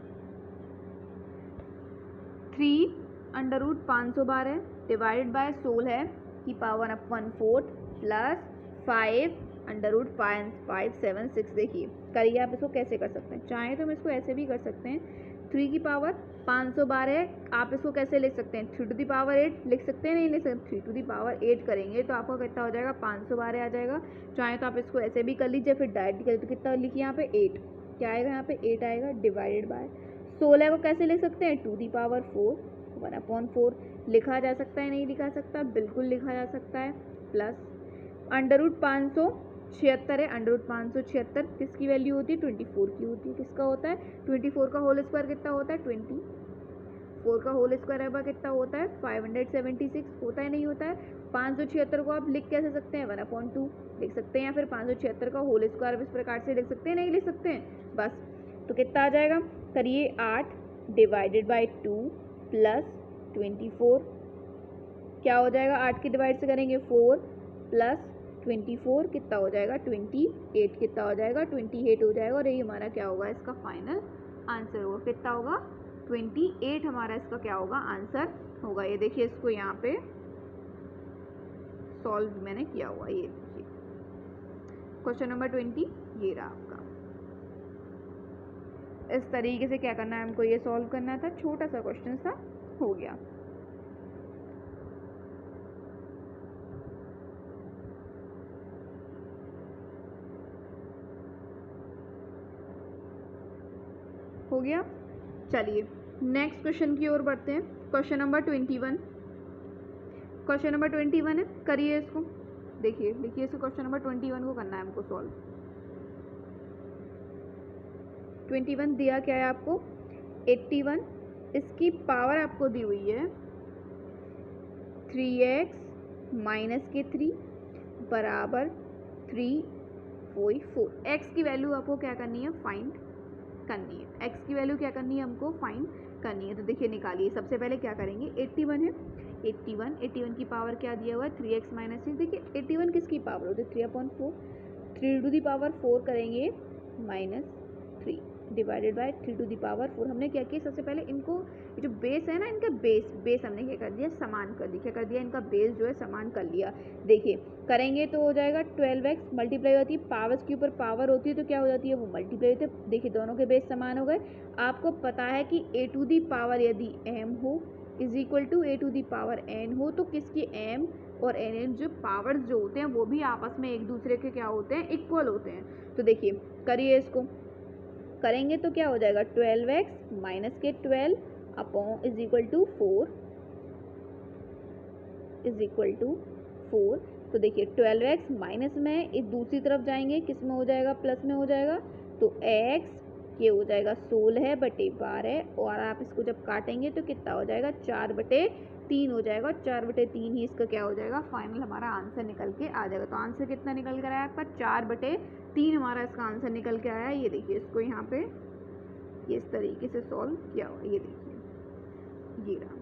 3 √ 500 बार है, डिवाइडेड बाय 16 है की पावर 1/4 प्लस 5 √ 576। देखिए करिए, आप इसको कैसे कर सकते हैं, चाहे तो हम इसको ऐसे भी कर सकते हैं, 3 की पावर 500 बार है, आप इसको कैसे लिख सकते हैं, 3 टू दी पावर 8 लिख सकते हैं, नहीं लिख सकते, 3 टू दी पावर 8 करेंगे तो आपका कितना हो जाएगा, 500 बार आ जाएगा। चाहे तो आप इसको ऐसे भी कर लीजिए, फिर डायरेक्ट करें तो कितना लिखिए यहाँ पे 8, क्या आएगा यहाँ पे 8 आएगा, डिवाइडेड बाय 16 को कैसे लिख सकते हैं, 2 दी पावर 4 1/4 लिखा जा सकता है, नहीं लिखा सकता, बिल्कुल लिखा जा सकता है, प्लस अंडर रूट 576 है, अंडर रूट 576 किसकी वैल्यू होती है, 24 की होती है, किसका होता है 24 का होल स्क्वायर कितना होता है, 24 का होल स्क्वायर है कितना होता है 576 होता है, नहीं होता है। 576 को आप लिख कैसे सकते हैं, 1/2 लिख सकते हैं, या फिर 576 का होल स्क्वायर इस प्रकार से लिख सकते हैं, नहीं लिख सकते हैं, बस तो कितना आ जाएगा, करिए 8 डिवाइडेड बाई 2 प्लस 24, क्या हो जाएगा, 8 के डिवाइड से करेंगे 4 प्लस 24 कितना हो जाएगा, 28 कितना हो जाएगा, 28 हो जाएगा, और ये हमारा क्या होगा, इसका फाइनल आंसर होगा, कितना होगा 28 हमारा इसका क्या होगा, आंसर होगा। ये देखिए इसको यहाँ पे सॉल्व मैंने किया हुआ, ये देखिए क्वेश्चन नंबर 20 ये रहा आपका। इस तरीके से क्या करना है हमको, ये सॉल्व करना था, छोटा सा क्वेश्चन था, हो गया। हो गया, चलिए नेक्स्ट क्वेश्चन की ओर बढ़ते हैं। क्वेश्चन नंबर 21, क्वेश्चन नंबर 21 है, करिए इसको, देखिए लिखिए इसको, क्वेश्चन नंबर 21 को करना है हमको सॉल्व। 21 दिया क्या है आपको, 81, इसकी पावर आपको दी हुई है 3x माइनस के 3 बराबर 3/4। x की वैल्यू आपको क्या करनी है, फाइंड करनी है, x की वैल्यू क्या करनी है हमको, फाइंड करनी है। तो देखिए निकालिए, सबसे पहले क्या करेंगे, 81 है, 81 की पावर क्या दिया हुआ है 3x माइनस 3, देखिए 81 किसकी पावर होती है 3/4, 3 टू दी पावर 4 करेंगे minus 3 divided by 3 to the power 4। हमने क्या किया, सबसे पहले इनको ये जो बेस है ना, इनका बेस हमने क्या कर दिया, समान कर दिया, क्या कर दिया, इनका बेस जो है समान कर लिया। देखिए करेंगे तो हो जाएगा 12x मल्टीप्लाई होती है, पावर्स के ऊपर पावर होती है तो क्या हो जाती है, वो मल्टीप्लाई होती है। देखिए दोनों के बेस समान हो गए। आपको पता है कि a टू दी पावर यदि m हो is equal to a to the power n हो, तो किसकी m और n जो पावर्स जो होते हैं वो भी आपस में एक दूसरे के क्या होते हैं, इक्वल होते हैं। तो देखिए करिए इसको, करेंगे तो क्या हो जाएगा 12x माइनस के 12 upon is equal to 4 is equal to 4। तो देखिए 12x माइनस में इस दूसरी तरफ जाएंगे, किस में हो जाएगा, प्लस में हो जाएगा, तो x ये हो जाएगा 16/12, और आप इसको जब काटेंगे तो कितना हो जाएगा 4/3 हो जाएगा, 4/3 ही इसका क्या हो जाएगा, फाइनल हमारा आंसर निकल के आ जाएगा। तो आंसर कितना निकल कर आया आपका 4/3 हमारा इसका आंसर निकल के आया। ये देखिए इसको यहाँ पे ये इस तरीके से सॉल्व किया हुआ, ये देखिए ये रहा,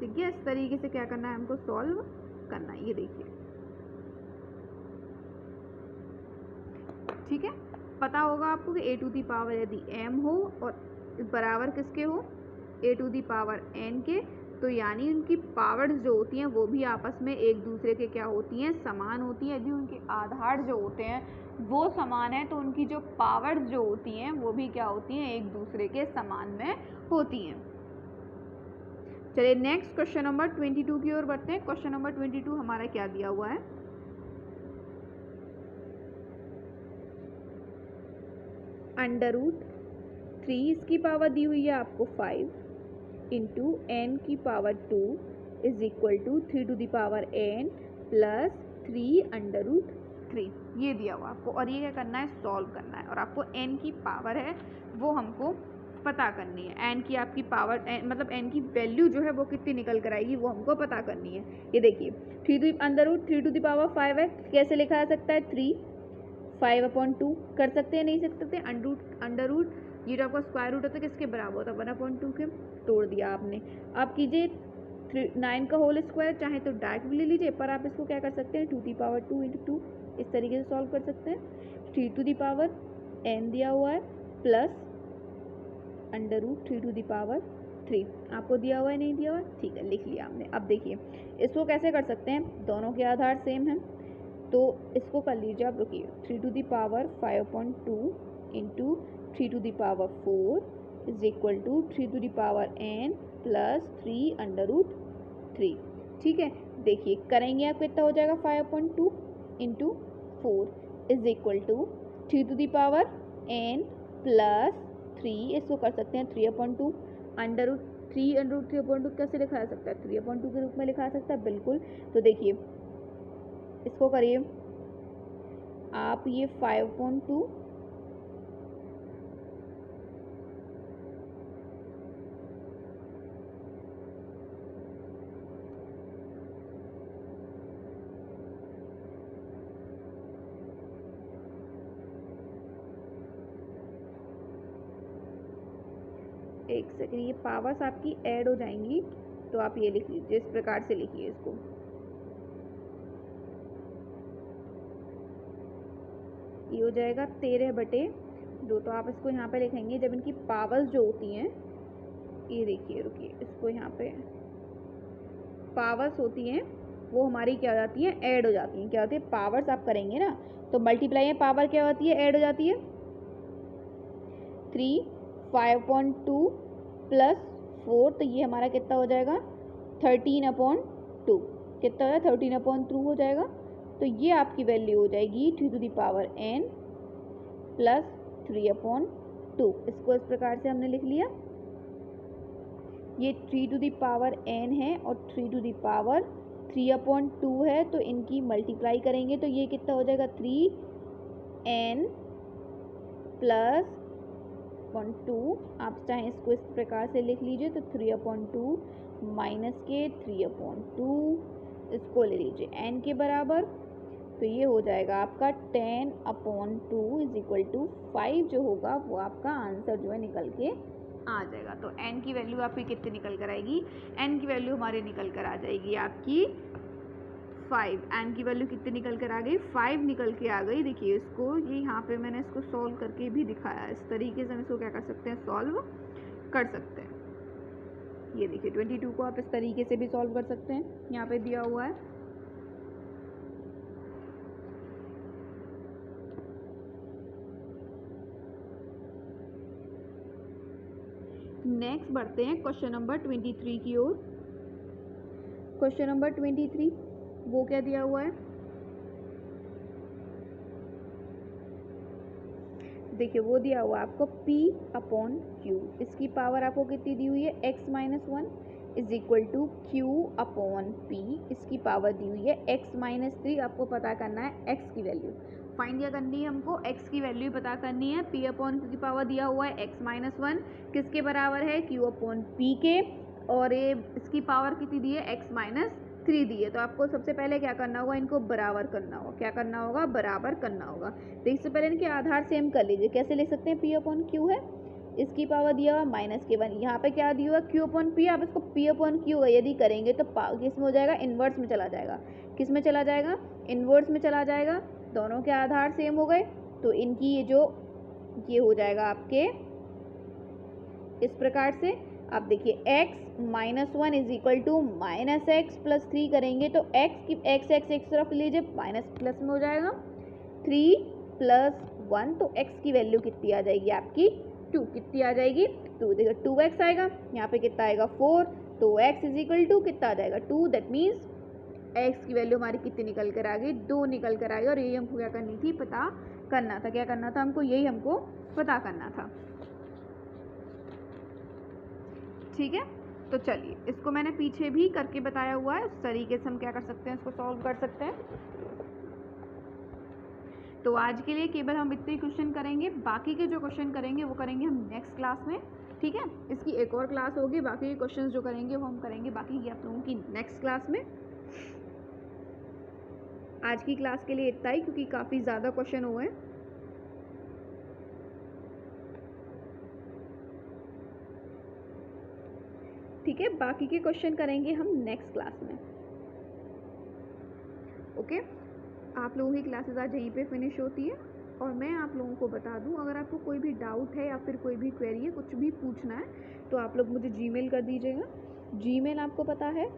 देखिए इस तरीके से क्या करना है हमको, सॉल्व करना है, ये देखिए ठीक है। पता होगा आपको कि a टू दी पावर यदि m हो और बराबर किसके हो, a to the power n के, तो यानी उनकी पावर्स जो होती हैं वो भी आपस में एक दूसरे के क्या होती हैं, समान होती हैं। यदि उनके आधार जो होते हैं वो समान है तो उनकी जो पावर्स जो होती हैं वो भी क्या होती हैं, एक दूसरे के समान में होती हैं। चलिए नेक्स्ट क्वेश्चन नंबर 22 की ओर बढ़ते हैं। क्वेश्चन नंबर 22 हमारा क्या दिया हुआ है, √3 इसकी पावर दी हुई है आपको 5 इंटू n की power 2 is equal to 3 to the power n plus 3 ये दिया हुआ आपको, और ये क्या करना है, सॉल्व करना है। और आपको n की पावर है वो हमको पता करनी है, n की आपकी पावर मतलब n की वैल्यू जो है वो कितनी निकल कर आएगी वो हमको पता करनी है। ये देखिए 3 टू दी पावर 5 है, कैसे लिखा जा सकता है 5/2 कर सकते हैं, नहीं सकते, अंडर रूट ये जो आपका स्क्वायर रूट होता है किसके बराबर होता है 1/2 के, तोड़ दिया आपने। आप कीजिए 9 का होल स्क्वायर, चाहे तो डायरेक्ट भी ले लीजिए, पर आप इसको क्या कर सकते हैं 2 दी पावर 2 × 2 इस तरीके से सॉल्व कर सकते हैं। 3 टू दी पावर n दिया हुआ है प्लस √3 टू दी पावर 3 आपको दिया हुआ है, नहीं दिया हुआ है, ठीक है लिख लिया हमने। अब देखिए इसको कैसे कर सकते हैं, दोनों के आधार सेम हैं तो इसको कर लीजिए आप, रुकिए 3 to the power 5/2 into 3 to the power 4 is equal to 3 to the power n plus 3 under root 3। ठीक है, देखिए करेंगे आप कितना हो जाएगा 5/2 into 4 is equal to 3 to the power n plus 3, इसको कर सकते हैं 3/2 अंडर रूट 3/3/2 कैसे लिखा जा सकता है 3/2 के रूप में लिखा जा सकता है बिल्कुल। तो देखिए इसको करिए आप, ये 5/2 एक सेकंड, ये पावर्स आपकी ऐड हो जाएंगी तो आप ये लिख लीजिए, इस प्रकार से लिखिए इसको। ये हो जाएगा 13/2। तो आप इसको यहाँ पे लिखेंगे जब इनकी पावर्स जो होती हैं, ये देखिए रुकिए, इसको यहाँ पे पावर्स होती हैं वो हमारी क्या हो जाती है ऐड हो जाती हैं। क्या होती है पावर्स आप करेंगे ना तो मल्टीप्लाई में पावर क्या होती है ऐड हो जाती है। 3 5/2 प्लस 4, तो ये हमारा कितना हो जाएगा 13/2। कितना हो जाएगा 13/2 हो जाएगा। तो ये आपकी वैल्यू हो जाएगी 3 to the power n plus 3/2। इसको इस प्रकार से हमने लिख लिया। ये 3 to the power n है और 3 to the power 3/2 है, तो इनकी मल्टीप्लाई करेंगे तो ये कितना हो जाएगा 3n प्लस 2। आप चाहें इसको इस प्रकार से लिख लीजिए तो 3/2 माइनस के 3/2, इसको ले लीजिए n के बराबर। तो ये हो जाएगा आपका 10/2 इज इक्वल टू 5 जो होगा वो आपका आंसर जो है निकल के आ जाएगा। तो n की वैल्यू आपकी कितनी निकल कर आएगी, n की वैल्यू हमारी निकल कर आ जाएगी आपकी 5। n की वैल्यू कितनी निकल कर आ गई 5 निकल के आ गई। देखिए इसको, ये यहाँ पे मैंने इसको सॉल्व करके भी दिखाया, इस तरीके से हम इसको क्या कर सकते हैं सॉल्व कर सकते हैं। ये देखिए 22 को आप इस तरीके से भी सॉल्व कर सकते हैं, यहाँ पे दिया हुआ है। नेक्स्ट बढ़ते हैं क्वेश्चन नंबर 23 की ओर। क्वेश्चन नंबर 23 वो क्या दिया हुआ है, देखिए वो दिया हुआ है आपको P/Q। इसकी पावर आपको कितनी दी हुई है x-1 is equal to Q/P। इसकी पावर दी हुई है x-3। आपको पता करना है x की वैल्यू फाइंड क्या करनी है, हमको x की वैल्यू पता करनी है। P/Q की पावर दिया हुआ है x-1 किसके बराबर है Q/P के, और ये इसकी पावर कितनी दी है x-3 दी है। तो आपको सबसे पहले क्या करना होगा, इनको बराबर करना होगा। क्या करना होगा बराबर करना होगा। तो इससे पहले इनके आधार सेम कर लीजिए। कैसे लिख सकते हैं P/Q है, इसकी पावर दिया हुआ -1, यहाँ पे क्या दिया हुआ Q/P। आप इसको P/Q यदि करेंगे तो किस में हो जाएगा इन्वर्स में चला जाएगा। किस में चला जाएगा इन्वर्स में चला जाएगा। दोनों के आधार सेम हो गए तो इनकी ये हो जाएगा आपके इस प्रकार से। आप देखिए x-1 is equal to -x plus 3 करेंगे तो x एक तरफ लीजिए माइनस प्लस में हो जाएगा 3 + 1, तो x की वैल्यू कितनी आ जाएगी आपकी 2। कितनी आ जाएगी 2। देखो 2x आएगा, यहाँ पे कितना आएगा 4, तो x इज इक्वल टू कितना आ जाएगा 2। दैट मीन्स x की वैल्यू हमारी कितनी निकल कर आ गई 2 निकल कर आई। और यही हमको क्या करनी थी पता करना था। क्या करना था हमको, यही हमको पता करना था। ठीक है, तो चलिए इसको मैंने पीछे भी करके बताया हुआ है, उस तरीके से हम क्या कर सकते हैं इसको सॉल्व कर सकते हैं। तो आज के लिए केवल हम इतने ही क्वेश्चन करेंगे, बाकी के जो क्वेश्चन करेंगे वो करेंगे हम नेक्स्ट क्लास में। ठीक है, इसकी एक और क्लास होगी, बाकी के क्वेश्चन जो करेंगे वो हम करेंगे बाकी की आप लोगों की नेक्स्ट क्लास में। आज की क्लास के लिए इतना ही, क्योंकि काफ़ी ज़्यादा क्वेश्चन हुए हैं। ठीक है, बाकी के क्वेश्चन करेंगे हम नेक्स्ट क्लास में। ओके, आप लोगों की क्लासेस आज यहीं पे फिनिश होती है। और मैं आप लोगों को बता दूं, अगर आपको कोई भी डाउट है या फिर कोई भी क्वेरी है, कुछ भी पूछना है, तो आप लोग मुझे जीमेल कर दीजिएगा। जीमेल आपको पता है,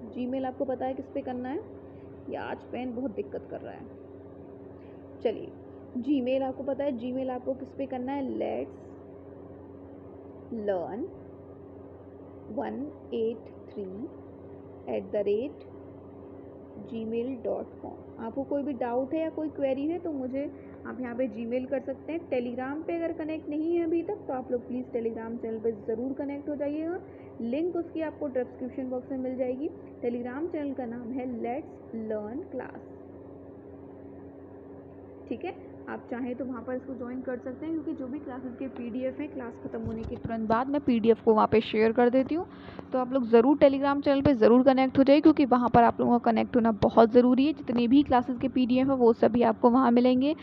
जीमेल आपको पता है किस पे करना है। या आज पेन बहुत दिक्कत कर रहा है। चलिए, जीमेल आपको पता है, जीमेल आपको किस पे करना है, लेट्स learn183@gmail.com। आपको कोई भी डाउट है या कोई क्वेरी है तो मुझे आप यहाँ पे जीमेल कर सकते हैं। टेलीग्राम पे अगर कनेक्ट नहीं है अभी तक तो आप लोग प्लीज़ टेलीग्राम चैनल पे ज़रूर कनेक्ट हो जाइएगा। लिंक उसकी आपको डिस्क्रिप्शन बॉक्स में मिल जाएगी। टेलीग्राम चैनल का नाम है लेट्स लर्न क्लास, ठीक है। आप चाहें तो वहाँ पर इसको ज्वाइन कर सकते हैं, क्योंकि जो भी क्लासेस के पीडीएफ हैं क्लास खत्म होने के तुरंत बाद मैं पीडीएफ को वहाँ पे शेयर कर देती हूँ। तो आप लोग ज़रूर टेलीग्राम चैनल पे ज़रूर कनेक्ट हो जाए, क्योंकि वहाँ पर आप लोगों का कनेक्ट होना बहुत ज़रूरी है। जितने भी क्लासेस के पीडीएफ है वो सभी आपको वहाँ मिलेंगे।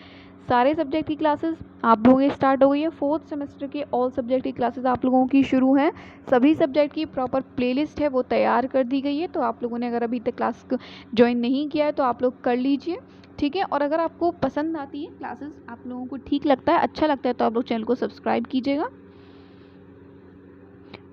सारे सब्जेक्ट की क्लासेस आप लोगों की स्टार्ट हो गई है। 4th सेमेस्टर के ऑल सब्जेक्ट की क्लासेस आप लोगों की शुरू हैं। सभी सब्जेक्ट की प्रॉपर प्लेलिस्ट है वो तैयार कर दी गई है। तो आप लोगों ने अगर अभी तक क्लास ज्वाइन नहीं किया है तो आप लोग कर लीजिए, ठीक है। और अगर आपको पसंद आती है क्लासेस, आप लोगों को ठीक लगता है, अच्छा लगता है, तो आप लोग चैनल को सब्सक्राइब कीजिएगा।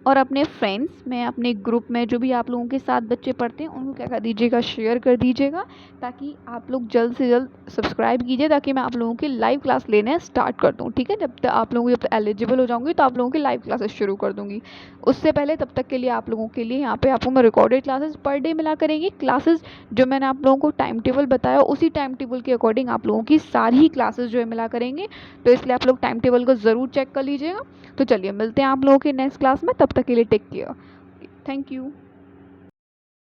और अपने फ्रेंड्स में, अपने ग्रुप में जो भी आप लोगों के साथ बच्चे पढ़ते हैं उनको क्या कर दीजिएगा, शेयर कर दीजिएगा, ताकि आप लोग जल्द से जल्द सब्सक्राइब कीजिए, ताकि मैं आप लोगों की लाइव क्लास लेने स्टार्ट कर दूँ, ठीक है। जब तक आप लोग जब तक एलिजिबल हो जाऊँगी तो आप लोगों की लाइव क्लासेस शुरू कर दूँगी। उससे पहले तब तक के लिए आप लोगों के लिए यहाँ पे आपको मैं रिकॉर्डेड क्लासेस पर डे मिला करेंगी। क्लासेस जो मैंने आप लोगों को टाइम टेबल बताया उसी टाइम टेबल के अकॉर्डिंग आप लोगों की सारी क्लासेस जो है मिला करेंगे। तो इसलिए आप लोग टाइम टेबल को ज़रूर चेक कर लीजिएगा। तो चलिए मिलते हैं आप लोगों के नेक्स्ट क्लास में, तब तक के लिए टेक केयर, थैंक यू।